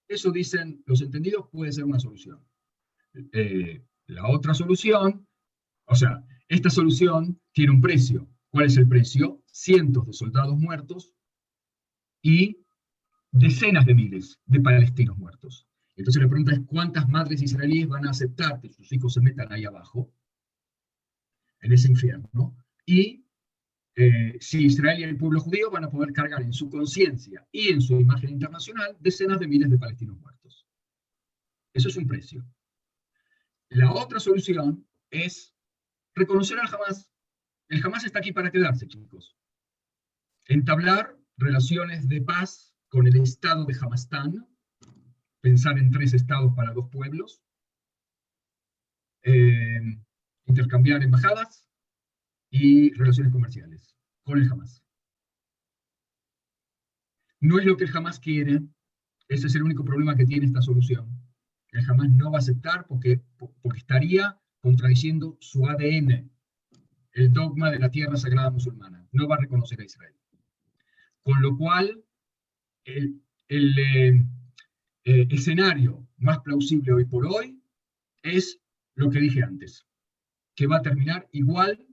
Eso dicen los entendidos, puede ser una solución. La otra solución, o sea, esta solución tiene un precio. ¿Cuál es el precio? Cientos de soldados muertos y decenas de miles de palestinos muertos. Entonces la pregunta es, ¿cuántas madres israelíes van a aceptar que sus hijos se metan ahí abajo, en ese infierno? Y si Israel y el pueblo judío van a poder cargar en su conciencia y en su imagen internacional decenas de miles de palestinos muertos. Eso es un precio. La otra solución es reconocer al Hamas. El Hamas está aquí para quedarse, chicos. Entablar relaciones de paz con el Estado de Hamastán, pensar en 3 estados para 2 pueblos, intercambiar embajadas y relaciones comerciales con el Hamas. No es lo que el Hamas quiere, ese es el único problema que tiene esta solución. El Hamas no va a aceptar porque estaría contradiciendo su ADN, el dogma de la tierra sagrada musulmana. No va a reconocer a Israel. Con lo cual, el escenario más plausible hoy por hoy es lo que dije antes, que va a terminar igual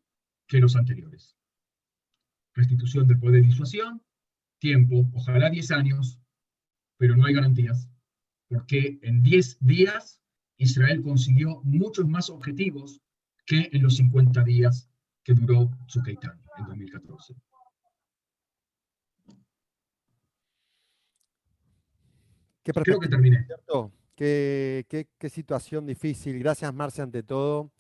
que los anteriores. Restitución del poder de disuasión, tiempo, ojalá 10 años, pero no hay garantías, porque en 10 días Israel consiguió muchos más objetivos que en los 50 días que duró Tzuk Eitan en 2014. Qué Creo que perspectiva, terminé. ¿cierto? Qué situación difícil. Gracias, Marce, ante todo.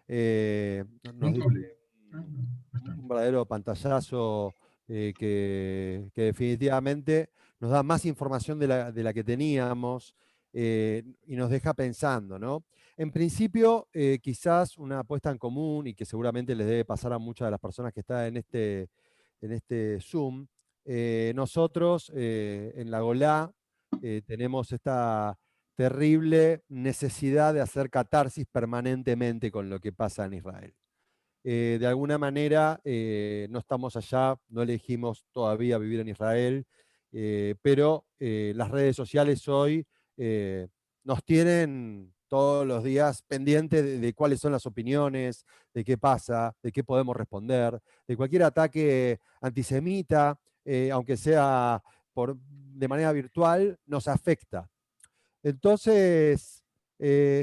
Nos diste un verdadero pantallazo que definitivamente nos da más información de la que teníamos y nos deja pensando, ¿no? En principio, quizás una apuesta en común y que seguramente les debe pasar a muchas de las personas que están en este Zoom. Nosotros en la Golá tenemos esta terrible necesidad de hacer catarsis permanentemente con lo que pasa en Israel. De alguna manera, no estamos allá, no elegimos todavía vivir en Israel, pero las redes sociales hoy nos tienen todos los días pendientes de cuáles son las opiniones, de qué pasa, de qué podemos responder, de cualquier ataque antisemita, aunque sea de manera virtual, nos afecta. Entonces,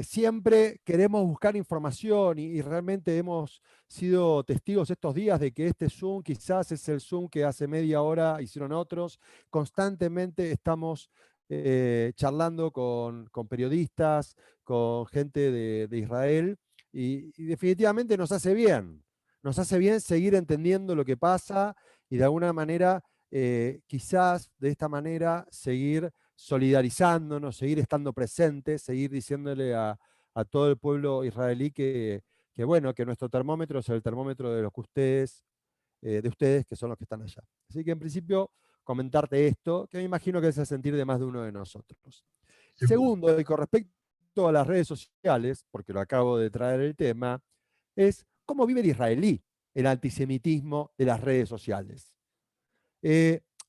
siempre queremos buscar información y realmente hemos sido testigos estos días de que este Zoom quizás es el Zoom que hace media hora hicieron otros. Constantemente estamos charlando con periodistas, con gente de Israel y definitivamente nos hace bien. Nos hace bien seguir entendiendo lo que pasa y de alguna manera, quizás de esta manera, seguir solidarizándonos, seguir estando presentes, seguir diciéndole a todo el pueblo israelí que bueno, que nuestro termómetro es el termómetro de los que de ustedes, que son los que están allá. Así que en principio, comentarte esto, que me imagino que es el sentir de más de uno de nosotros. Segundo, y con respecto a las redes sociales, porque lo acabo de traer el tema, es cómo vive el israelí el antisemitismo de las redes sociales.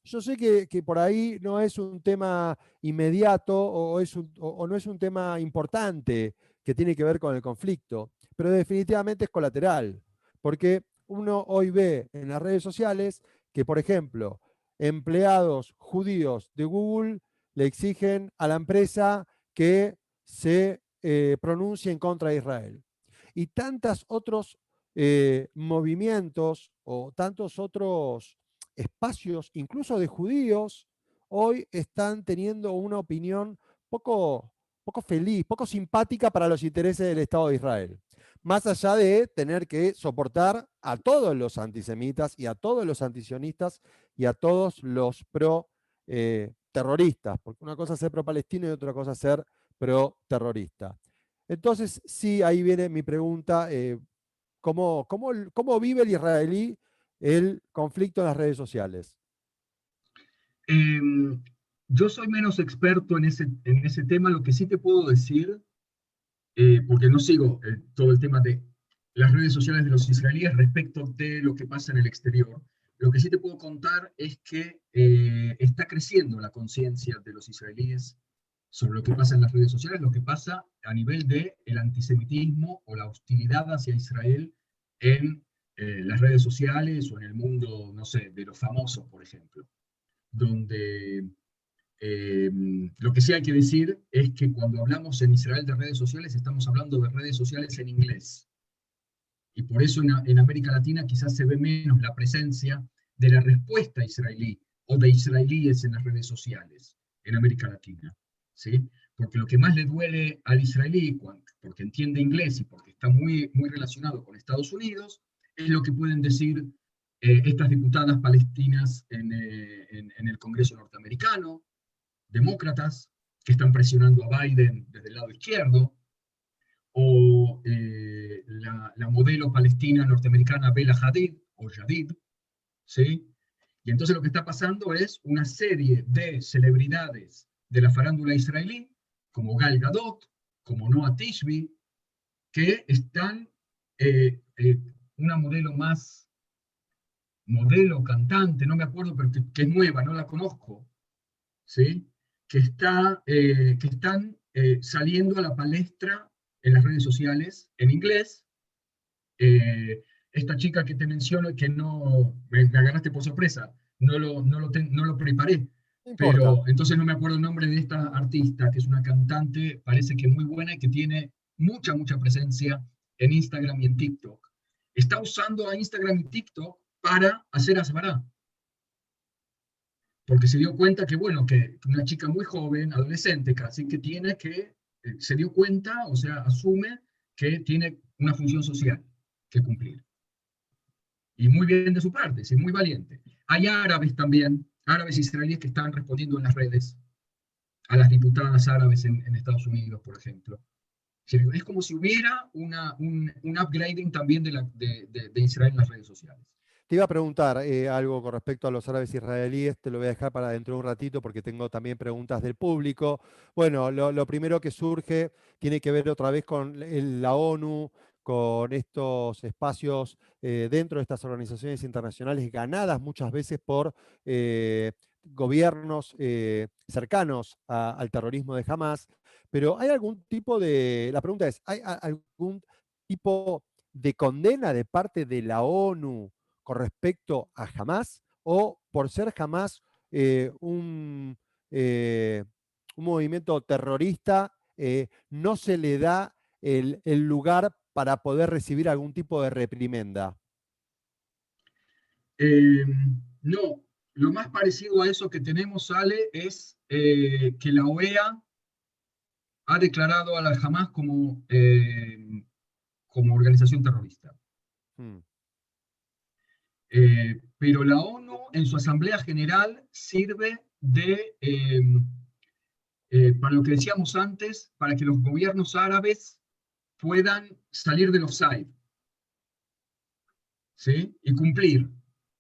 Yo sé que por ahí no es un tema inmediato o no es un tema importante que tiene que ver con el conflicto, pero definitivamente es colateral, porque uno hoy ve en las redes sociales que, por ejemplo, empleados judíos de Google le exigen a la empresa que se pronuncie en contra de Israel. Y tantos otros movimientos o tantos otros espacios, incluso de judíos, hoy están teniendo una opinión poco feliz, poco simpática para los intereses del Estado de Israel. Más allá de tener que soportar a todos los antisemitas y a todos los antisionistas y a todos los pro-terroristas, porque una cosa es ser pro-palestino y otra cosa es ser pro-terrorista. Entonces, sí, ahí viene mi pregunta, ¿cómo vive el israelí el conflicto en las redes sociales? Yo soy menos experto en ese tema. Lo que sí te puedo decir, porque no sigo todo el tema de las redes sociales de los israelíes respecto de lo que pasa en el exterior, lo que sí te puedo contar es que está creciendo la conciencia de los israelíes sobre lo que pasa en las redes sociales, lo que pasa a nivel del antisemitismo o la hostilidad hacia Israel en las redes sociales o en el mundo, no sé, de los famosos, por ejemplo, donde lo que sí hay que decir es que cuando hablamos en Israel de redes sociales, estamos hablando de redes sociales en inglés. Y por eso en América Latina quizás se ve menos la presencia de la respuesta israelí o de israelíes en las redes sociales en América Latina, ¿sí? Porque lo que más le duele al israelí, porque entiende inglés y porque está muy, muy relacionado con Estados Unidos, es lo que pueden decir estas diputadas palestinas en el Congreso norteamericano, demócratas, que están presionando a Biden desde el lado izquierdo, o la modelo palestina norteamericana Bella Hadid, o Yadid, ¿sí? Y entonces lo que está pasando es una serie de celebridades de la farándula israelí, como Gal Gadot, como Noah Tishby, que están, una modelo cantante, no me acuerdo, pero que es nueva, no la conozco, ¿sí? Que están saliendo a la palestra en las redes sociales en inglés. Esta chica que te menciono y que no me agarraste por sorpresa, no lo preparé, No pero importa. entonces no me acuerdo el nombre de esta artista, que es una cantante, parece que muy buena y que tiene mucha presencia en Instagram y en TikTok. Está usando a Instagram y TikTok para hacer asbará, porque se dio cuenta que, bueno, que una chica muy joven, adolescente casi, que tiene que, se dio cuenta, o sea, asume que tiene una función social que cumplir. Y muy bien de su parte, sí, muy valiente. Hay árabes también, árabes israelíes que están respondiendo en las redes a las diputadas árabes en Estados Unidos, por ejemplo. Es como si hubiera un upgrading también de Israel en las redes sociales. Te iba a preguntar algo con respecto a los árabes israelíes, te lo voy a dejar para dentro de un ratito porque tengo también preguntas del público. Bueno, lo primero que surge tiene que ver otra vez con la ONU, con estos espacios dentro de estas organizaciones internacionales ganadas muchas veces por gobiernos cercanos al terrorismo de Hamas. Pero ¿hay algún tipo la pregunta es, ¿hay algún tipo de condena de parte de la ONU con respecto a Hamas, o por ser Hamas un movimiento terrorista, no se le da el lugar para poder recibir algún tipo de reprimenda? No, lo más parecido a eso que tenemos, Ale, es que la OEA ha declarado a la Hamas como organización terrorista. Hmm. Pero la ONU en su Asamblea General sirve para lo que decíamos antes, para que los gobiernos árabes puedan salir del offside, ¿sí? Y cumplir,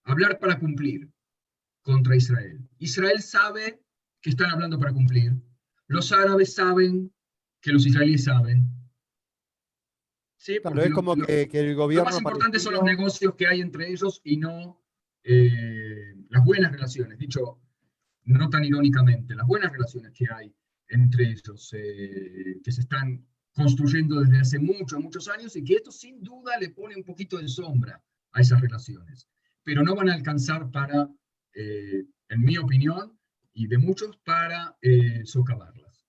hablar para cumplir contra Israel. Israel sabe que están hablando para cumplir. Los árabes saben que los israelíes saben. ¿Sí? Claro, Porque es como que el lo gobierno más importante son los palestino... negocios que hay entre ellos y no las buenas relaciones, dicho no tan irónicamente, las buenas relaciones que hay entre ellos, que se están construyendo desde hace muchos años, y que esto sin duda le pone un poquito de sombra a esas relaciones. Pero no van a alcanzar para, en mi opinión, y de muchos, para socavarlas.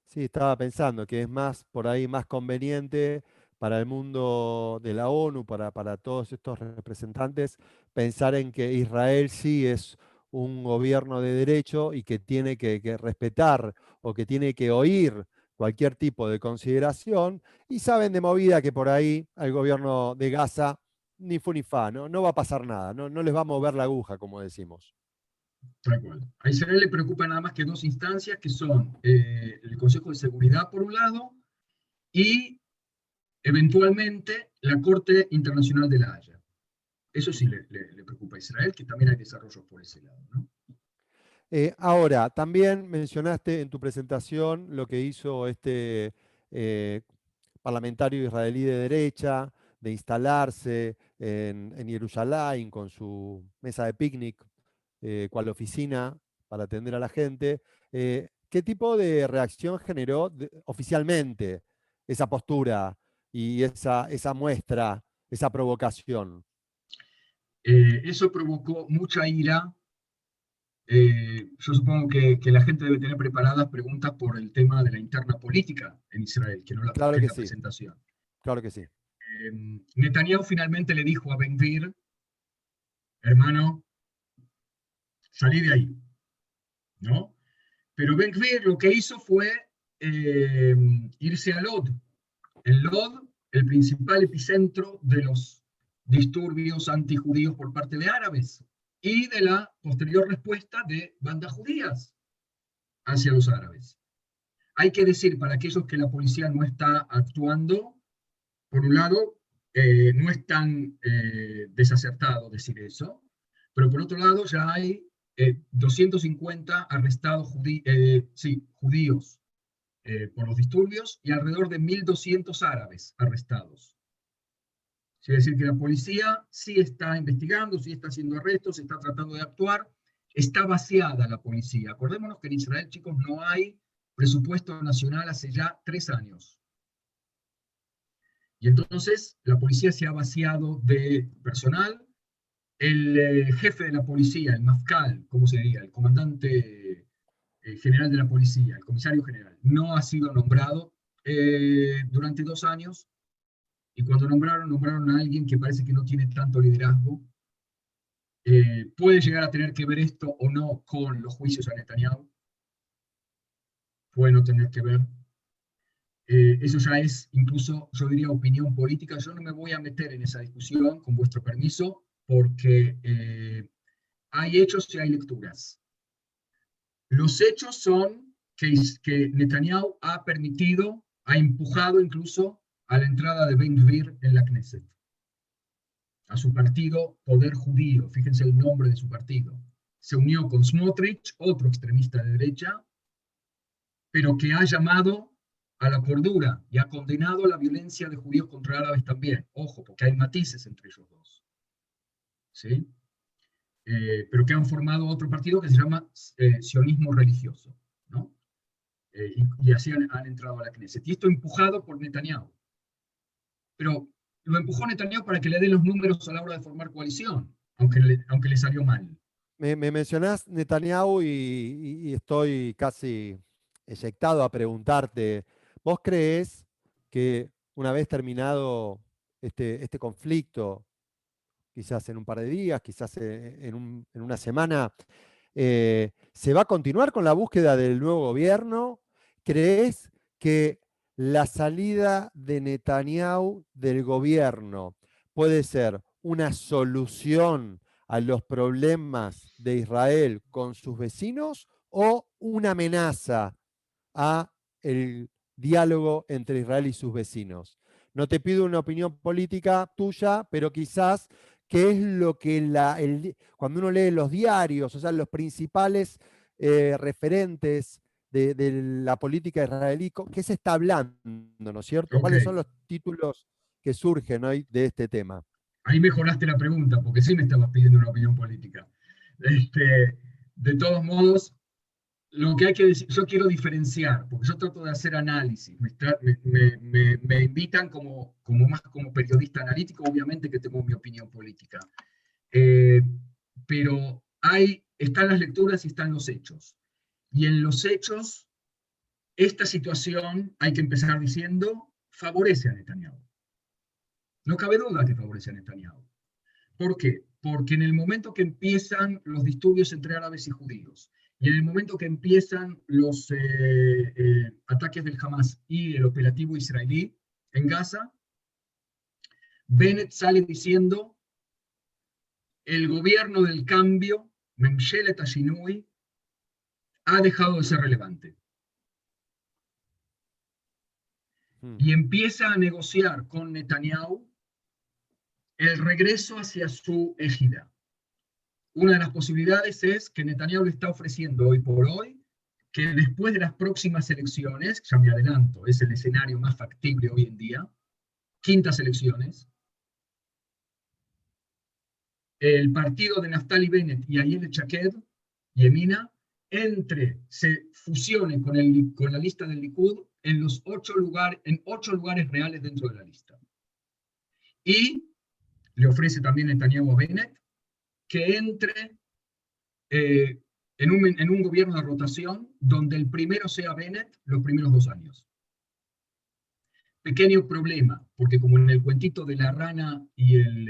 Sí, estaba pensando que es más por ahí más conveniente para el mundo de la ONU, para todos estos representantes, pensar en que Israel sí es un gobierno de derecho y que tiene que respetar o que tiene que oír cualquier tipo de consideración, y saben de movida que por ahí al gobierno de Gaza ni fu ni fa, no va a pasar nada, no les va a mover la aguja, como decimos. Tal cual. A Israel le preocupa nada más que dos instancias, que son el Consejo de Seguridad, por un lado, y eventualmente la Corte Internacional de la Haya. Eso sí le preocupa a Israel, que también hay desarrollos por ese lado, ¿no? Ahora, también mencionaste en tu presentación lo que hizo este parlamentario israelí de derecha, de instalarse en Jerusalén con su mesa de picnic, cual oficina para atender a la gente. ¿Qué tipo de reacción generó oficialmente esa postura y esa muestra, esa provocación? Eso provocó mucha ira. Yo supongo que la gente debe tener preparadas preguntas por el tema de la interna política en Israel, que no la Claro en que la sí, presentación. claro que sí. Netanyahu finalmente le dijo a Ben Gvir, hermano, salí de ahí, ¿no? Pero Ben Gvir lo que hizo fue irse a Lod. En Lod, el principal epicentro de los disturbios antijudíos por parte de árabes y de la posterior respuesta de bandas judías hacia los árabes. Hay que decir, para aquellos que la policía no está actuando, por un lado, no es tan desacertado decir eso, pero por otro lado ya hay 250 arrestados judíos por los disturbios y alrededor de 1.200 árabes arrestados. Es decir, que la policía sí está investigando, sí está haciendo arrestos, está tratando de actuar, está vaciada la policía. Acordémonos que en Israel, chicos, no hay presupuesto nacional hace ya 3 años. Y entonces la policía se ha vaciado de personal. El jefe de la policía, el mafcal, ¿cómo se diría? El comandante general de la policía, el comisario general, no ha sido nombrado durante 2 años. Y cuando nombraron a alguien que parece que no tiene tanto liderazgo. ¿Puede llegar a tener que ver esto o no con los juicios a Netanyahu? Puede no tener que ver. Eso ya es incluso, yo diría, opinión política. Yo no me voy a meter en esa discusión, con vuestro permiso, porque hay hechos y hay lecturas. Los hechos son que Netanyahu ha permitido, ha empujado incluso a la entrada de Ben Gvir en la Knesset. a su partido Poder Judío, fíjense el nombre de su partido. Se unió con Smotrich, otro extremista de derecha, pero que ha llamado a la cordura y ha condenado la violencia de judíos contra árabes también. Ojo, porque hay matices entre ellos dos. ¿Sí? Pero que han formado otro partido que se llama sionismo religioso, ¿no? Y así han entrado a la Knesset. Y esto empujado por Netanyahu. Pero lo empujó Netanyahu para que le den los números a la hora de formar coalición, aunque le salió mal. Me mencionás Netanyahu y estoy casi eyectado a preguntarte, ¿vos creés que una vez terminado este conflicto, quizás en un par de días, quizás en una semana, se va a continuar con la búsqueda del nuevo gobierno? ¿Creés que la salida de Netanyahu del gobierno puede ser una solución a los problemas de Israel con sus vecinos o una amenaza a el diálogo entre Israel y sus vecinos? No te pido una opinión política tuya, pero quizás qué es lo que cuando uno lee los diarios, o sea, los principales referentes de la política israelí, ¿qué se está hablando, ¿no es cierto? Ok. ¿Cuáles son los títulos que surgen hoy de este tema? Ahí mejoraste la pregunta, porque sí me estabas pidiendo una opinión política. De todos modos, lo que hay que decir, yo quiero diferenciar, porque yo trato de hacer análisis, me invitan más como periodista analítico, obviamente que tengo mi opinión política. Pero están las lecturas y están los hechos. Y en los hechos, esta situación, hay que empezar diciendo, favorece a Netanyahu. No cabe duda que favorece a Netanyahu. ¿Por qué? Porque en el momento que empiezan los disturbios entre árabes y judíos, y en el momento que empiezan los ataques del Hamas y el operativo israelí en Gaza, Bennett sale diciendo, el gobierno del cambio, Memshelet HaShinui, ha dejado de ser relevante. Y empieza a negociar con Netanyahu el regreso hacia su égida. Una de las posibilidades es que Netanyahu le está ofreciendo hoy por hoy que después de las próximas elecciones, ya me adelanto, es el escenario más factible hoy en día, quintas elecciones, el partido de Naftali Bennett y Ayelet Shaked, Yemina, se fusione con la lista del Likud en 8 lugares reales dentro de la lista. Y le ofrece también Netanyahu a Bennett que entre en un gobierno de rotación donde el primero sea Bennett los primeros 2 años. Pequeño problema, porque como en el cuentito de la rana y el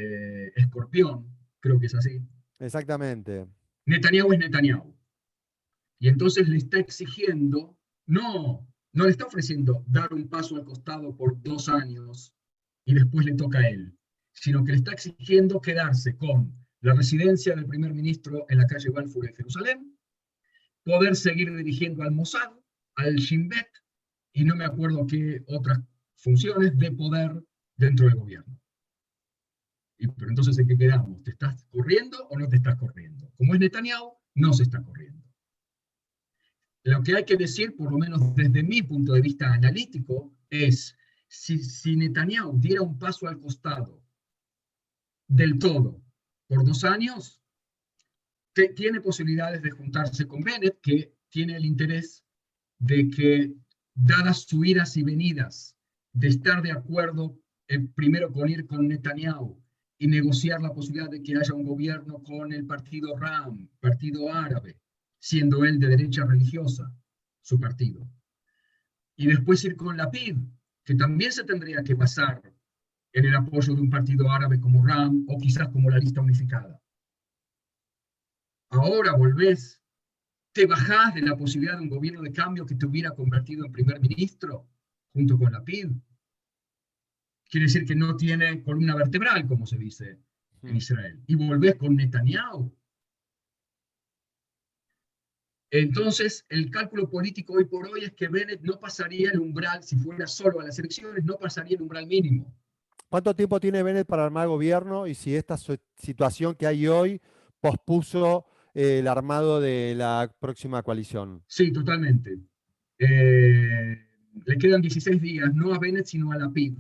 escorpión, creo que es así. Exactamente. Netanyahu es Netanyahu. Y entonces le está exigiendo, no le está ofreciendo dar un paso al costado por 2 años y después le toca a él, sino que le está exigiendo quedarse con la residencia del primer ministro en la calle Balfour en Jerusalén, poder seguir dirigiendo al Mossad, al Shin Bet, y no me acuerdo qué otras funciones de poder dentro del gobierno. Pero entonces, ¿en qué quedamos? ¿Te estás corriendo o no te estás corriendo? Como es Netanyahu, no se está corriendo. Lo que hay que decir, por lo menos desde mi punto de vista analítico, es si Netanyahu diera un paso al costado del todo por 2 años, tiene posibilidades de juntarse con Bennett, que tiene el interés de que, dadas sus idas y venidas, de estar de acuerdo primero con ir con Netanyahu y negociar la posibilidad de que haya un gobierno con el partido Ram, partido árabe, siendo él de derecha religiosa, su partido. Y después ir con Lapid, que también se tendría que basar en el apoyo de un partido árabe como Ram o quizás como la lista unificada. Ahora volvés, te bajás de la posibilidad de un gobierno de cambio que te hubiera convertido en primer ministro junto con Lapid. Quiere decir que no tiene columna vertebral, como se dice en Israel. Y volvés con Netanyahu. Entonces, el cálculo político hoy por hoy es que Bennett no pasaría el umbral, si fuera solo a las elecciones, no pasaría el umbral mínimo. ¿Cuánto tiempo tiene Bennett para armar gobierno y si esta situación que hay hoy pospuso el armado de la próxima coalición? Sí, totalmente. Le quedan 16 días, no a Bennett, sino a Lapid,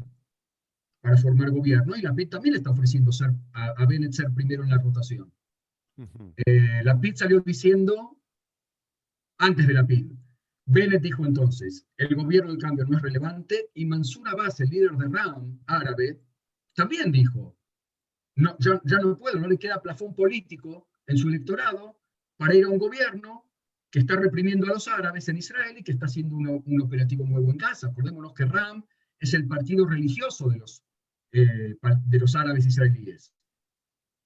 para formar gobierno. Y Lapid también le está ofreciendo a Bennett ser primero en la rotación. Ujú. Lapid salió diciendo, antes de Lapid, Bennett dijo entonces, el gobierno del cambio no es relevante, y Mansur Abbas, el líder de RAM árabe, también dijo, no, ya no puedo, no le queda plafón político en su electorado para ir a un gobierno que está reprimiendo a los árabes en Israel y que está haciendo un operativo nuevo en Gaza. Acordémonos que RAM es el partido religioso de los árabes israelíes.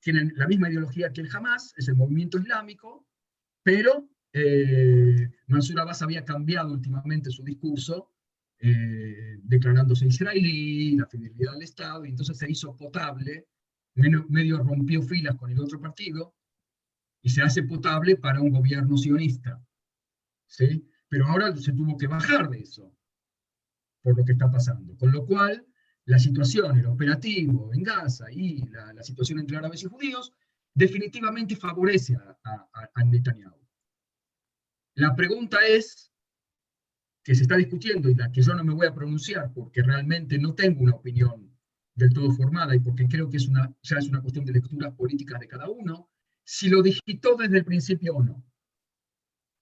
Tienen la misma ideología que el Hamas, es el movimiento islámico, pero Mansur Abbas había cambiado últimamente su discurso, declarándose israelí, la fidelidad al Estado, y entonces se hizo potable, medio rompió filas con el otro partido, y se hace potable para un gobierno sionista. ¿Sí? Pero ahora se tuvo que bajar de eso, por lo que está pasando. Con lo cual, la situación, el operativo en Gaza y la situación entre árabes y judíos, definitivamente favorece a Netanyahu. La pregunta es, que se está discutiendo y la que yo no me voy a pronunciar porque realmente no tengo una opinión del todo formada y porque creo que ya es una cuestión de lecturas políticas de cada uno, si lo digitó desde el principio o no.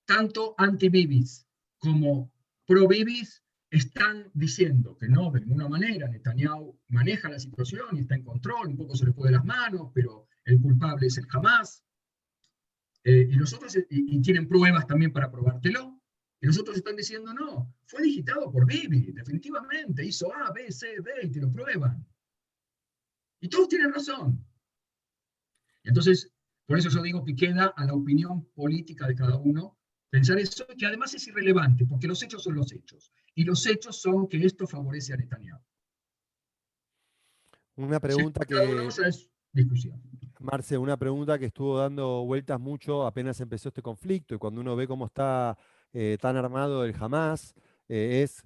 Tanto anti-Bibis como pro-Bibis están diciendo que no, de ninguna manera, Netanyahu maneja la situación y está en control, un poco se le fue de las manos, pero el culpable es el Hamas. Y los otros y tienen pruebas también para probártelo. Y los otros están diciendo, no, fue digitado por Bibi, definitivamente, hizo A, B, C, D, y te lo prueban. Y todos tienen razón. Y entonces, por eso yo digo que queda a la opinión política de cada uno pensar eso, que además es irrelevante, porque los hechos son los hechos. Y los hechos son que esto favorece a Netanyahu. Una pregunta Cada uno que, ya es discusión. Marce, una pregunta que estuvo dando vueltas mucho apenas empezó este conflicto y cuando uno ve cómo está tan armado el Hamas, es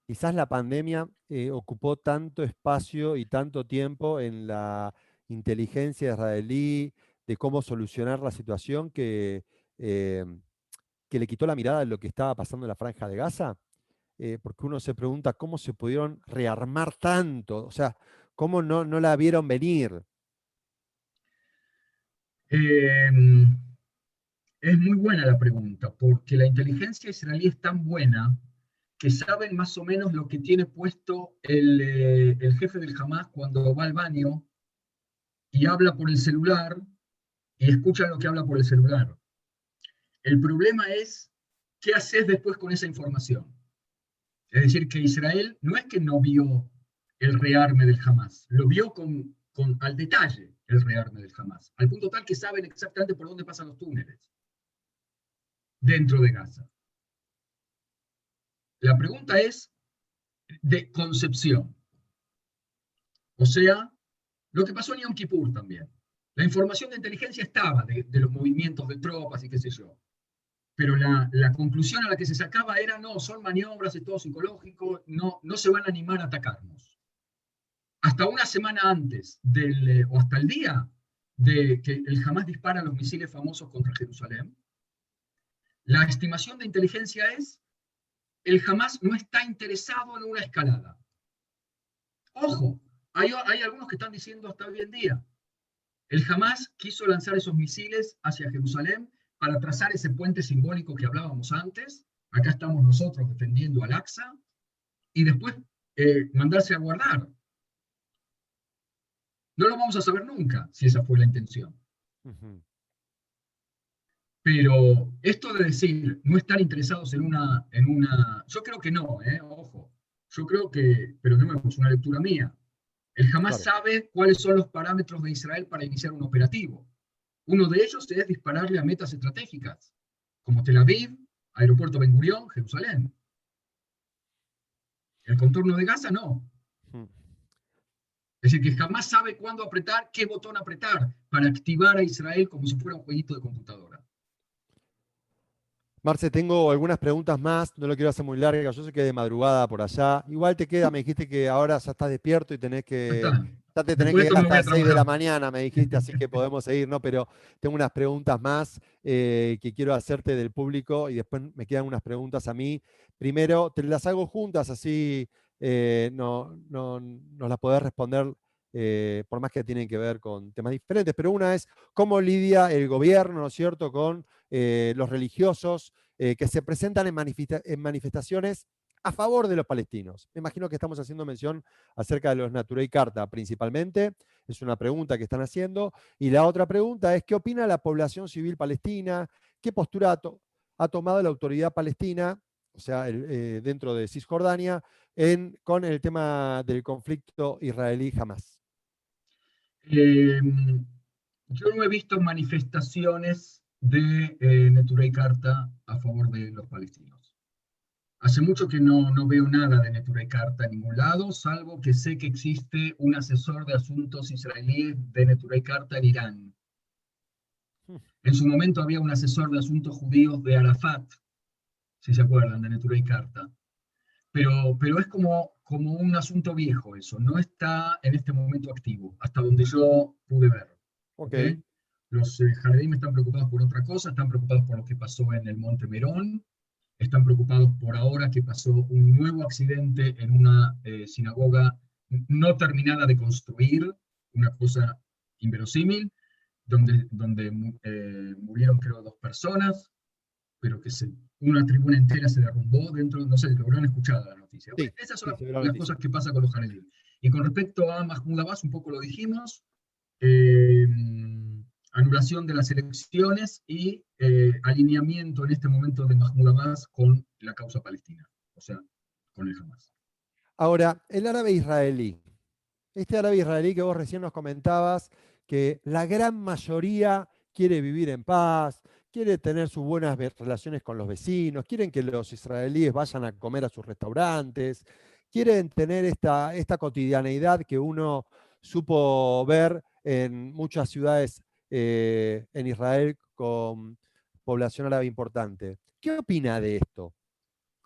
quizás la pandemia ocupó tanto espacio y tanto tiempo en la inteligencia israelí de cómo solucionar la situación eh, que le quitó la mirada de lo que estaba pasando en la Franja de Gaza, porque uno se pregunta cómo se pudieron rearmar tanto, o sea, cómo no la vieron venir. Eh, es muy buena la pregunta, porque la inteligencia israelí es tan buena que saben más o menos lo que tiene puesto el jefe del Hamas cuando va al baño y habla por el celular y escuchan lo que habla por el celular. El problema es, ¿qué haces después con esa información? Es decir, que Israel no es que no vio el rearme del Hamas, lo vio al detalle el rearme del Hamas, al punto tal que saben exactamente por dónde pasan los túneles dentro de Gaza. La pregunta es de concepción. O sea, lo que pasó en Yom Kippur también. La información de inteligencia estaba de los movimientos de tropas y qué sé yo. Pero la conclusión a la que se sacaba era, no, son maniobras, es todo psicológico, no se van a animar a atacarnos. Hasta una semana antes, o hasta el día de que el Hamas dispara los misiles famosos contra Jerusalén, la estimación de inteligencia es, el Hamas no está interesado en una escalada. Ojo, hay algunos que están diciendo hasta hoy en día, el Hamas quiso lanzar esos misiles hacia Jerusalén para trazar ese puente simbólico que hablábamos antes, acá estamos nosotros defendiendo al Aqsa, y después mandarse a guardar. No lo vamos a saber nunca si esa fue la intención. Uh-huh. Pero esto de decir, no estar interesados en una yo creo que no, ojo, yo creo que, pero de nuevo, es una lectura mía. El Hamas sabe cuáles son los parámetros de Israel para iniciar un operativo. Uno de ellos es dispararle a metas estratégicas, como Tel Aviv, Aeropuerto Ben Gurión, Jerusalén. El contorno de Gaza no. Es decir, que jamás sabe cuándo apretar, qué botón apretar para activar a Israel como si fuera un jueguito de computadora. Marce, tengo algunas preguntas más, no lo quiero hacer muy larga, yo sé que de madrugada por allá. Igual te queda, me dijiste que ahora ya estás despierto y Ya está. ya te tenés Después que de quedar esto me hasta voy a las 6 de la trabajar. mañana, me dijiste, así que podemos seguir, ¿no? Pero tengo unas preguntas más que quiero hacerte del público y después me quedan unas preguntas a mí. Primero, te las hago juntas, así nos las podés responder, por más que tienen que ver con temas diferentes. Pero una es, ¿cómo lidia el gobierno, ¿no es cierto?, con los religiosos que se presentan en manifestaciones a favor de los palestinos? Me imagino que estamos haciendo mención acerca de los Naturey Karta principalmente, es una pregunta que están haciendo, y la otra pregunta es, ¿qué opina la población civil palestina? ¿Qué postura ha tomado la autoridad palestina, o sea, dentro de Cisjordania, con el tema del conflicto israelí-Hamás? Eh, yo no he visto manifestaciones de Neturei Karta a favor de los palestinos. Hace mucho que no veo nada de Neturei Karta en ningún lado, salvo que sé que existe un asesor de asuntos israelíes de Neturei Karta en Irán. En su momento había un asesor de asuntos judíos de Arafat, si se acuerdan, de Neturei Karta. Pero es como un asunto viejo eso, no está en este momento activo, hasta donde yo pude ver. Ok. ¿Okay? Los Haredim están preocupados por otra cosa, están preocupados por lo que pasó en el Monte Merón, están preocupados por ahora que pasó un nuevo accidente en una sinagoga no terminada de construir, una cosa inverosímil, donde murieron creo 2 personas, pero que una tribuna entera se derrumbó dentro, no sé, lo habrán escuchado la noticia. Sí, Bueno, esas son sí, se ve la las noticia. cosas que pasan con los Haredim. Y con respecto a Mahmoud Abbas, un poco lo dijimos, eh, anulación de las elecciones y alineamiento en este momento de Mahmoud Abbas con la causa palestina, o sea, con el Hamas. Ahora, el árabe israelí. Este árabe israelí que vos recién nos comentabas, que la gran mayoría quiere vivir en paz, quiere tener sus buenas relaciones con los vecinos, quieren que los israelíes vayan a comer a sus restaurantes, quieren tener esta cotidianeidad que uno supo ver en muchas ciudades en Israel con población árabe importante. ¿Qué opina de esto?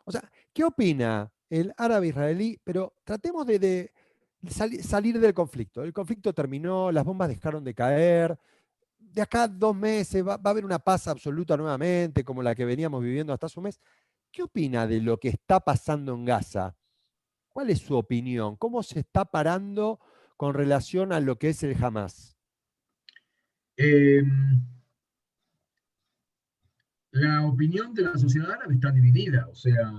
O sea, ¿qué opina el árabe israelí? Pero tratemos de salir del conflicto. El conflicto terminó, las bombas dejaron de caer. De acá a 2 meses va a haber una paz absoluta nuevamente, como la que veníamos viviendo hasta hace un mes. ¿Qué opina de lo que está pasando en Gaza? ¿Cuál es su opinión? ¿Cómo se está parando con relación a lo que es el Hamas? La opinión de la sociedad árabe está dividida, o sea,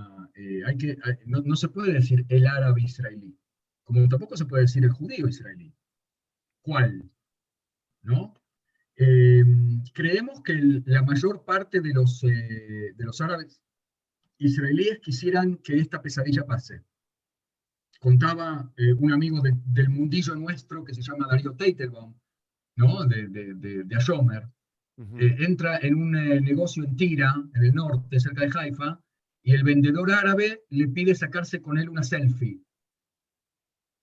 no se puede decir el árabe israelí, como tampoco se puede decir el judío israelí. ¿Cuál? ¿No? Creemos que la mayor parte de los árabes israelíes quisieran que esta pesadilla pase. Contaba un amigo del mundillo nuestro que se llama Darío Teitelbaum, ¿no? de Ashomer. Entra en un negocio en Tira, en el norte, cerca de Haifa, y el vendedor árabe le pide sacarse con él una selfie.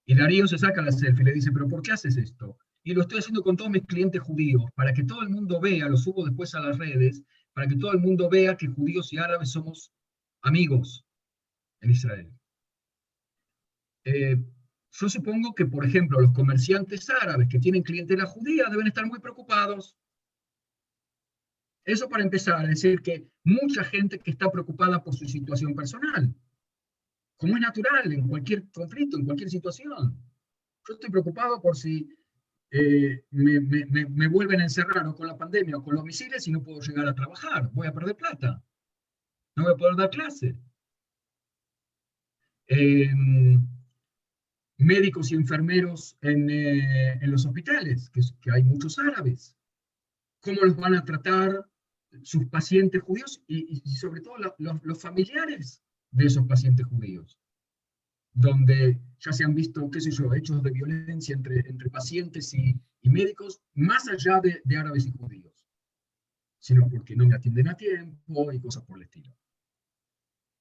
Y Darío se saca la selfie y le dice, ¿pero por qué haces esto? Y lo estoy haciendo con todos mis clientes judíos, para que todo el mundo vea, lo subo después a las redes, para que todo el mundo vea que judíos y árabes somos amigos en Israel. Yo supongo que, por ejemplo, los comerciantes árabes que tienen clientela judía deben estar muy preocupados. Eso para empezar, es decir, que mucha gente que está preocupada por su situación personal, como es natural en cualquier conflicto, en cualquier situación. Yo estoy preocupado por si me vuelven a encerrar o con la pandemia o con los misiles y no puedo llegar a trabajar, voy a perder plata, no voy a poder dar clase. Médicos y enfermeros en los hospitales, que hay muchos árabes. ¿Cómo los van a tratar sus pacientes judíos y sobre todo los familiares de esos pacientes judíos? Donde ya se han visto, qué sé yo, hechos de violencia entre pacientes y médicos, más allá de árabes y judíos, sino porque no me atienden a tiempo y cosas por el estilo.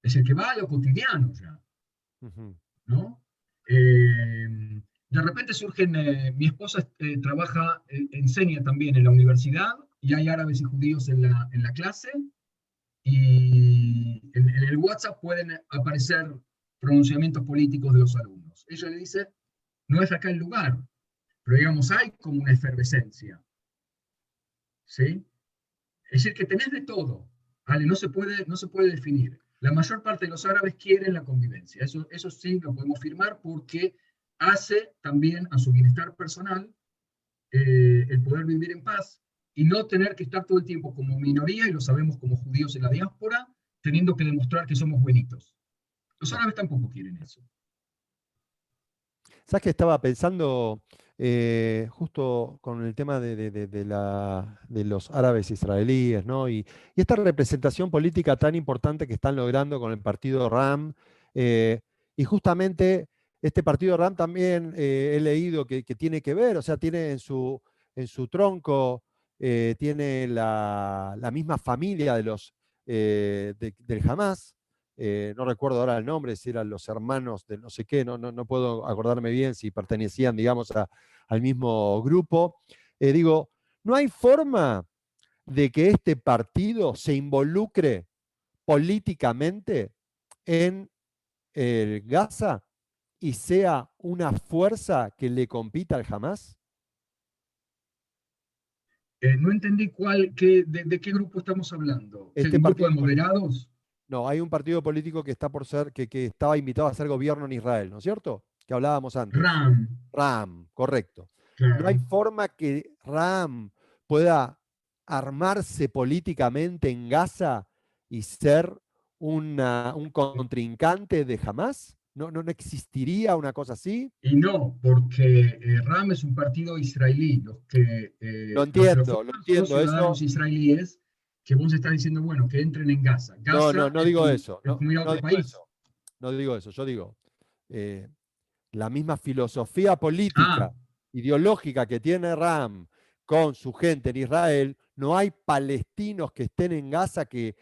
Es decir, que va a lo cotidiano ya, ¿no? De repente surgen, mi esposa enseña también en la universidad, y hay árabes y judíos en la clase, y en el WhatsApp pueden aparecer pronunciamientos políticos de los alumnos. Ella le dice, no es acá el lugar, pero digamos, hay como una efervescencia. ¿Sí? Es decir, que tenés de todo. ¿Vale? No se puede definir. La mayor parte de los árabes quieren la convivencia. Eso sí lo podemos firmar porque hace también a su bienestar personal el poder vivir en paz y no tener que estar todo el tiempo como minoría, y lo sabemos como judíos en la diáspora, teniendo que demostrar que somos buenitos. Los árabes tampoco quieren eso. ¿Sabes que estaba pensando justo con el tema de los árabes israelíes, ¿no? Y esta representación política tan importante que están logrando con el partido RAM, y justamente este partido RAM también he leído que tiene que ver, o sea, tiene en su tronco, tiene la misma familia de del Hamás. No recuerdo ahora el nombre, si eran los hermanos de no sé qué, no puedo acordarme bien si pertenecían, digamos, al mismo grupo. Digo, ¿no hay forma de que este partido se involucre políticamente en el Gaza y sea una fuerza que le compita al Hamás? No entendí de qué grupo estamos hablando. Este ¿Un grupo partido de moderados? No, hay un partido político que está por ser, que estaba invitado a ser gobierno en Israel, ¿no es cierto? Que hablábamos antes. RAM, RAM, correcto. No hay claro. forma que RAM pueda armarse políticamente en Gaza y ser un contrincante de Hamás. ¿No existiría una cosa así? Y no, porque RAM es un partido israelí. Los que Lo los entiendo, forman lo son los entiendo. ciudadanos Eso, israelíes que vos estás diciendo, bueno, que entren en Gaza. Gaza no es digo eso. como ir a No otro digo país. eso. No digo eso. Yo digo, eh, la misma filosofía Ah, política, ideológica que tiene RAM con su gente en Israel, no hay palestinos que estén en Gaza que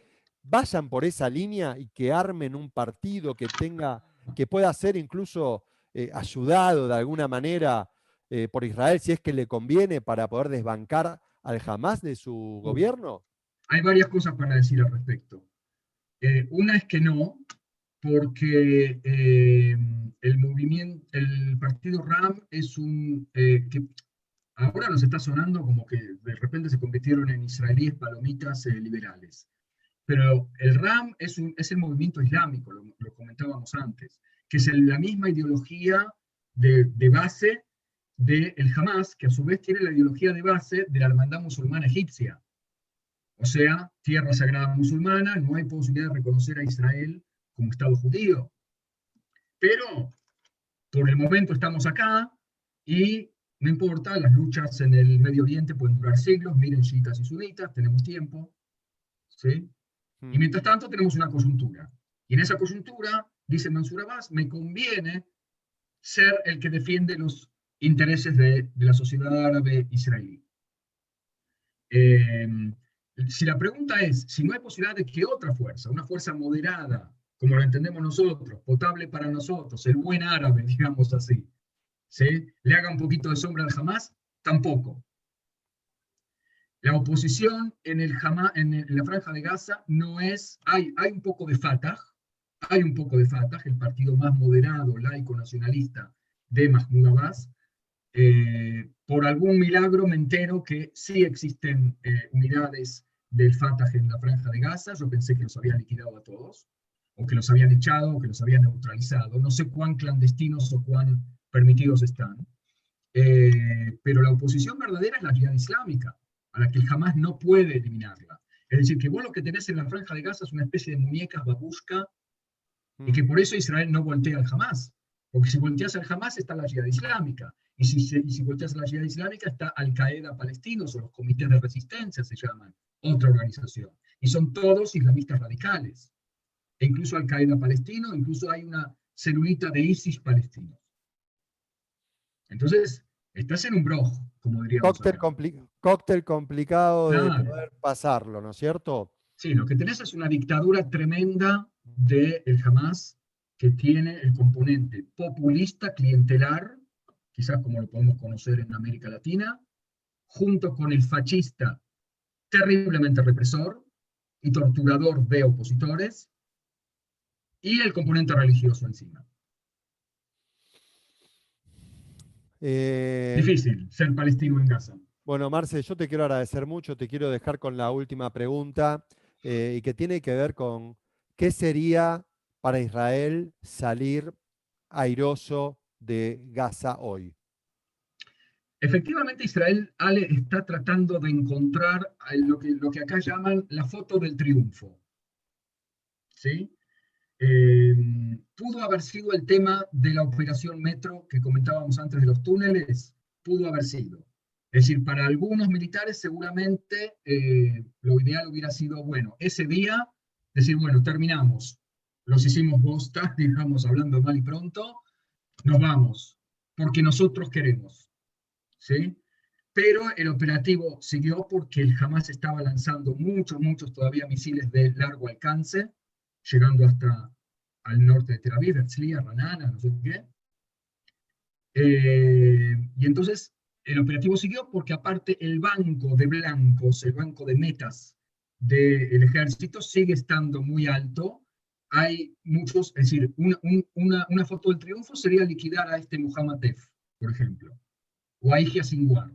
vayan por esa línea y que armen un partido que pueda ser incluso ayudado de alguna manera por Israel, si es que le conviene, para poder desbancar al Hamás de su gobierno. hay varias cosas para decir al respecto. Una es que no, porque el partido RAM es que ahora nos está sonando como que de repente se convirtieron en israelíes palomitas liberales. Pero el RAM es el movimiento islámico, lo comentábamos antes, que es la misma ideología de base del Hamas, que a su vez tiene la ideología de base de la hermandad musulmana egipcia. O sea, tierra sagrada musulmana, no hay posibilidad de reconocer a Israel como Estado judío. Pero por el momento estamos acá y no importa, las luchas en el Medio Oriente pueden durar siglos, miren chiitas y sunitas, tenemos tiempo, ¿sí? Y mientras tanto tenemos una coyuntura. Y en esa coyuntura, dice Mansur Abbas, me conviene ser el que defiende los intereses de la sociedad árabe israelí. Si la pregunta es, si no hay posibilidad de que otra fuerza, una fuerza moderada, como lo entendemos nosotros, potable para nosotros, el buen árabe, digamos así, ¿sí?, le haga un poquito de sombra al Hamás, tampoco. La oposición en la Franja de Gaza no es, hay un poco de Fatah, el partido más moderado, laico, nacionalista de Mahmoud Abbas. Por algún milagro me entero que sí existen unidades del Fatah en la Franja de Gaza. Yo pensé que los habían liquidado a todos, o que los habían echado, o que los habían neutralizado. No sé cuán clandestinos o cuán permitidos están. Pero la oposición verdadera es la Jihad Islámica, a la que el Hamás no puede eliminarla. Es decir, que vos lo que tenés en la Franja de Gaza es una especie de muñecas babushka, y que por eso Israel no voltea al Hamás. Porque si volteas al Hamás está la Jihad Islámica, y si volteas a la Jihad Islámica está Al-Qaeda palestinos, o los comités de resistencia se llaman, otra organización. Y son todos islamistas radicales. E incluso Al-Qaeda palestino, incluso hay una celulita de ISIS palestino. Entonces, estás en un broj, como diríamos acá. Cóctel complicado de Claro. poder pasarlo, ¿no es cierto? Sí, lo que tenés es una dictadura tremenda del Hamás, que tiene el componente populista, clientelar, quizás como lo podemos conocer en América Latina, junto con el fascista terriblemente represor, y torturador de opositores, y el componente religioso encima. Difícil ser palestino en Gaza. Bueno, Marce, yo te quiero agradecer mucho, te quiero dejar con la última pregunta y que tiene que ver con qué sería para Israel salir airoso de Gaza hoy. Efectivamente, Israel, Ale, está tratando de encontrar lo que acá llaman la foto del triunfo. ¿Sí? Pudo haber sido el tema de la operación Metro que comentábamos antes de los túneles, pudo haber sido. Es decir, para algunos militares seguramente lo ideal hubiera sido, bueno, ese día, decir, bueno, terminamos, los hicimos bosta, digamos, hablando mal y pronto, nos vamos, porque nosotros queremos, ¿sí? Pero el operativo siguió porque el Hamas estaba lanzando muchos todavía misiles de largo alcance, llegando hasta al norte de Tel Aviv, Herzliya, Ranana, no sé qué. Y entonces el operativo siguió porque aparte el banco de blancos, el banco de metas del ejército sigue estando muy alto. Hay muchos, es decir, una foto del triunfo sería liquidar a este Muhammad Def, por ejemplo, o a Yahya Sinwar.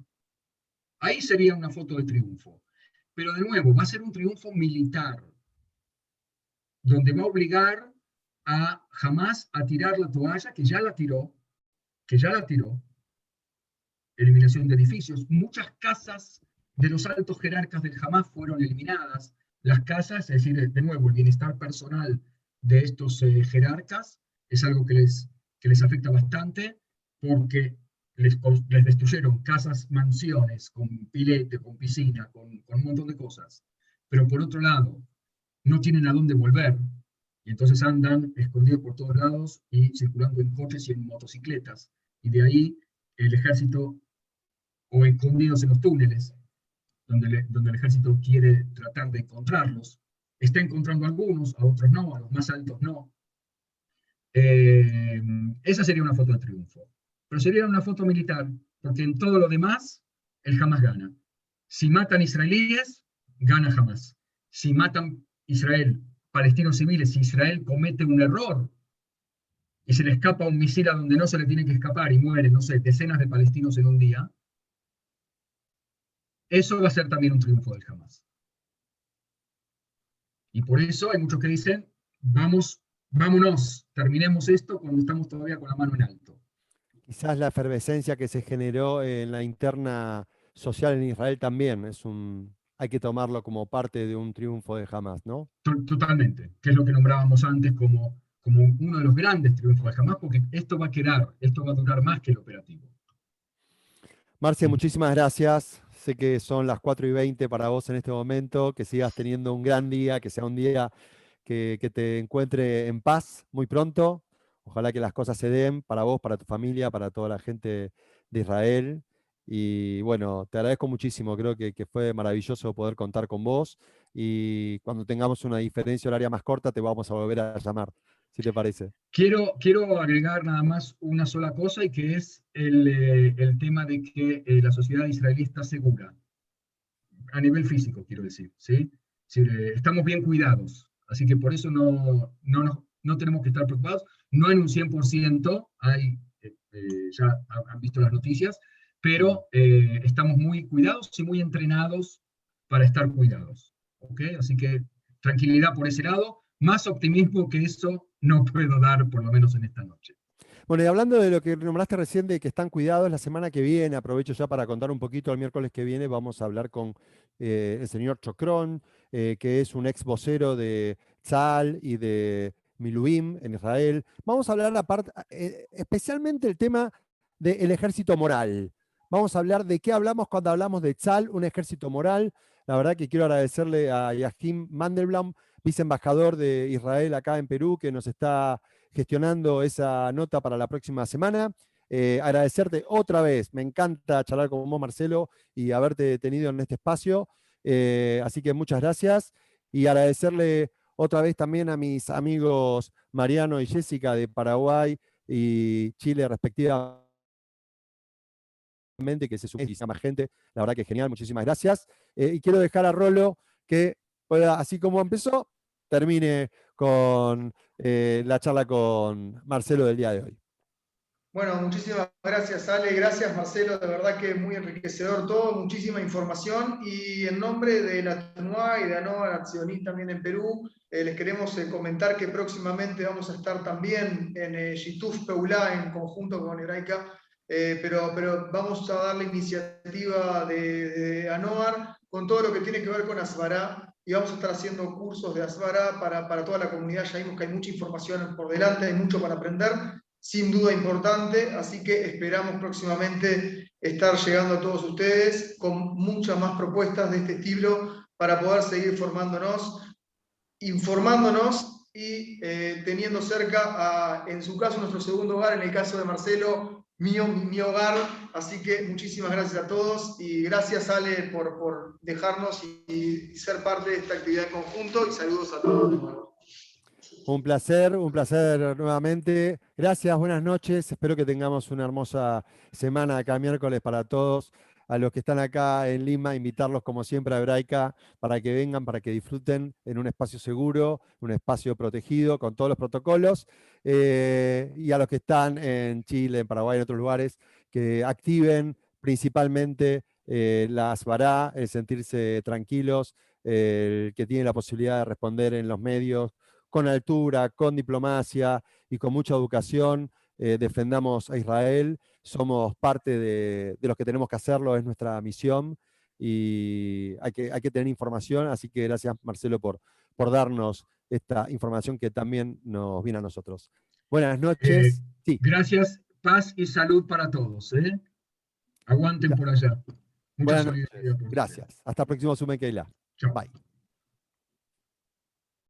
Ahí sería una foto de triunfo. Pero de nuevo, va a ser un triunfo militar, donde va a obligar a Hamas a tirar la toalla, que ya la tiró, eliminación de edificios. Muchas casas de los altos jerarcas del Hamas fueron eliminadas. Las casas, es decir, de nuevo, el bienestar personal de estos jerarcas es algo que les afecta bastante, porque les destruyeron casas, mansiones, con pilete, con piscina, con un montón de cosas. Pero por otro lado, no tienen a dónde volver, y entonces andan escondidos por todos lados y circulando en coches y en motocicletas. Y de ahí el ejército, o escondidos en los túneles, donde el ejército quiere tratar de encontrarlos, está encontrando a algunos, a otros no, a los más altos no. Esa sería una foto de triunfo. Pero sería una foto militar, porque en todo lo demás, el Hamas gana. Si matan israelíes, gana Hamas. Si matan Israel, palestinos civiles, si Israel comete un error y se le escapa un misil a donde no se le tiene que escapar y mueren, no sé, decenas de palestinos en un día, eso va a ser también un triunfo del Hamas. Y por eso hay muchos que dicen, vámonos, terminemos esto cuando estamos todavía con la mano en alto. Quizás la efervescencia que se generó en la interna social en Israel también hay que tomarlo como parte de un triunfo de Hamas, ¿no? Totalmente, que es lo que nombrábamos antes como uno de los grandes triunfos de Hamas, porque esto va a durar más que el operativo. Marce, muchísimas gracias. Sé que son las 4:20 para vos en este momento, que sigas teniendo un gran día, que sea un día que te encuentre en paz muy pronto. Ojalá que las cosas se den para vos, para tu familia, para toda la gente de Israel. Y bueno, te agradezco muchísimo, creo que fue maravilloso poder contar con vos. Y cuando tengamos una diferencia horaria más corta, te vamos a volver a llamar, si te parece. Quiero agregar nada más una sola cosa, y que es el tema de que la sociedad israelí está segura, a nivel físico, quiero decir, ¿sí? Estamos bien cuidados, así que por eso no tenemos que estar preocupados, no en un 100%, ya han visto las noticias, pero estamos muy cuidados y muy entrenados para estar cuidados, ¿ok? Así que tranquilidad por ese lado, más optimismo que eso no puedo dar, por lo menos en esta noche. Bueno, y hablando de lo que nombraste recién de que están cuidados, la semana que viene, aprovecho ya para contar un poquito, el miércoles que viene vamos a hablar con el señor Chocrón, que es un ex vocero de Tzal y de Miluim en Israel. Vamos a hablar especialmente el tema del ejército moral. Vamos a hablar de qué hablamos cuando hablamos de Tzal, un ejército moral. La verdad que quiero agradecerle a Yahim Mandelbaum, viceembajador de Israel acá en Perú, que nos está gestionando esa nota para la próxima semana. Agradecerte otra vez, me encanta charlar con vos, Marcelo, y haberte tenido en este espacio, así que muchas gracias, y agradecerle otra vez también a mis amigos Mariano y Jessica de Paraguay y Chile respectivamente, que se suma más gente, la verdad que es genial, muchísimas gracias, y quiero dejar a Rolo que pueda, así como empezó, termine con la charla con Marcelo del día de hoy. Bueno, muchísimas gracias, Ale. Gracias, Marcelo. De verdad que muy enriquecedor todo, muchísima información. Y en nombre de la TUNUA y de ANOVA Accionista también en Perú, les queremos comentar que próximamente vamos a estar también en Yituf Peulá en conjunto con Hebraica, pero vamos a dar la iniciativa de ANOVA con todo lo que tiene que ver con Asbará. Y vamos a estar haciendo cursos de Asbará para toda la comunidad. Ya vimos que hay mucha información por delante, hay mucho para aprender. Sin duda importante, así que esperamos próximamente estar llegando a todos ustedes con muchas más propuestas de este estilo para poder seguir formándonos, informándonos y teniendo cerca, en su caso, nuestro segundo hogar, en el caso de Marcelo, mi hogar. Así que muchísimas gracias a todos y gracias, Ale, por dejarnos y ser parte de esta actividad en conjunto, y saludos a todos. Un placer nuevamente. Gracias, buenas noches. Espero que tengamos una hermosa semana acá miércoles para todos. A los que están acá en Lima, invitarlos como siempre a Hebraica para que vengan, para que disfruten en un espacio seguro, un espacio protegido, con todos los protocolos. Y a los que están en Chile, en Paraguay, en otros lugares, que activen principalmente la Asbará, el sentirse tranquilos, el que tiene la posibilidad de responder en los medios, con altura, con diplomacia y con mucha educación, defendamos a Israel. Somos parte de los que tenemos que hacerlo, es nuestra misión y hay que tener información, así que gracias, Marcelo, por darnos esta información que también nos viene a nosotros. Buenas noches. Sí. Gracias, paz y salud para todos. Aguanten por allá. Mucha Buenas solidaridad noches. por ustedes. Gracias. Hasta el próximo Sumen Keilah. Chao. Bye.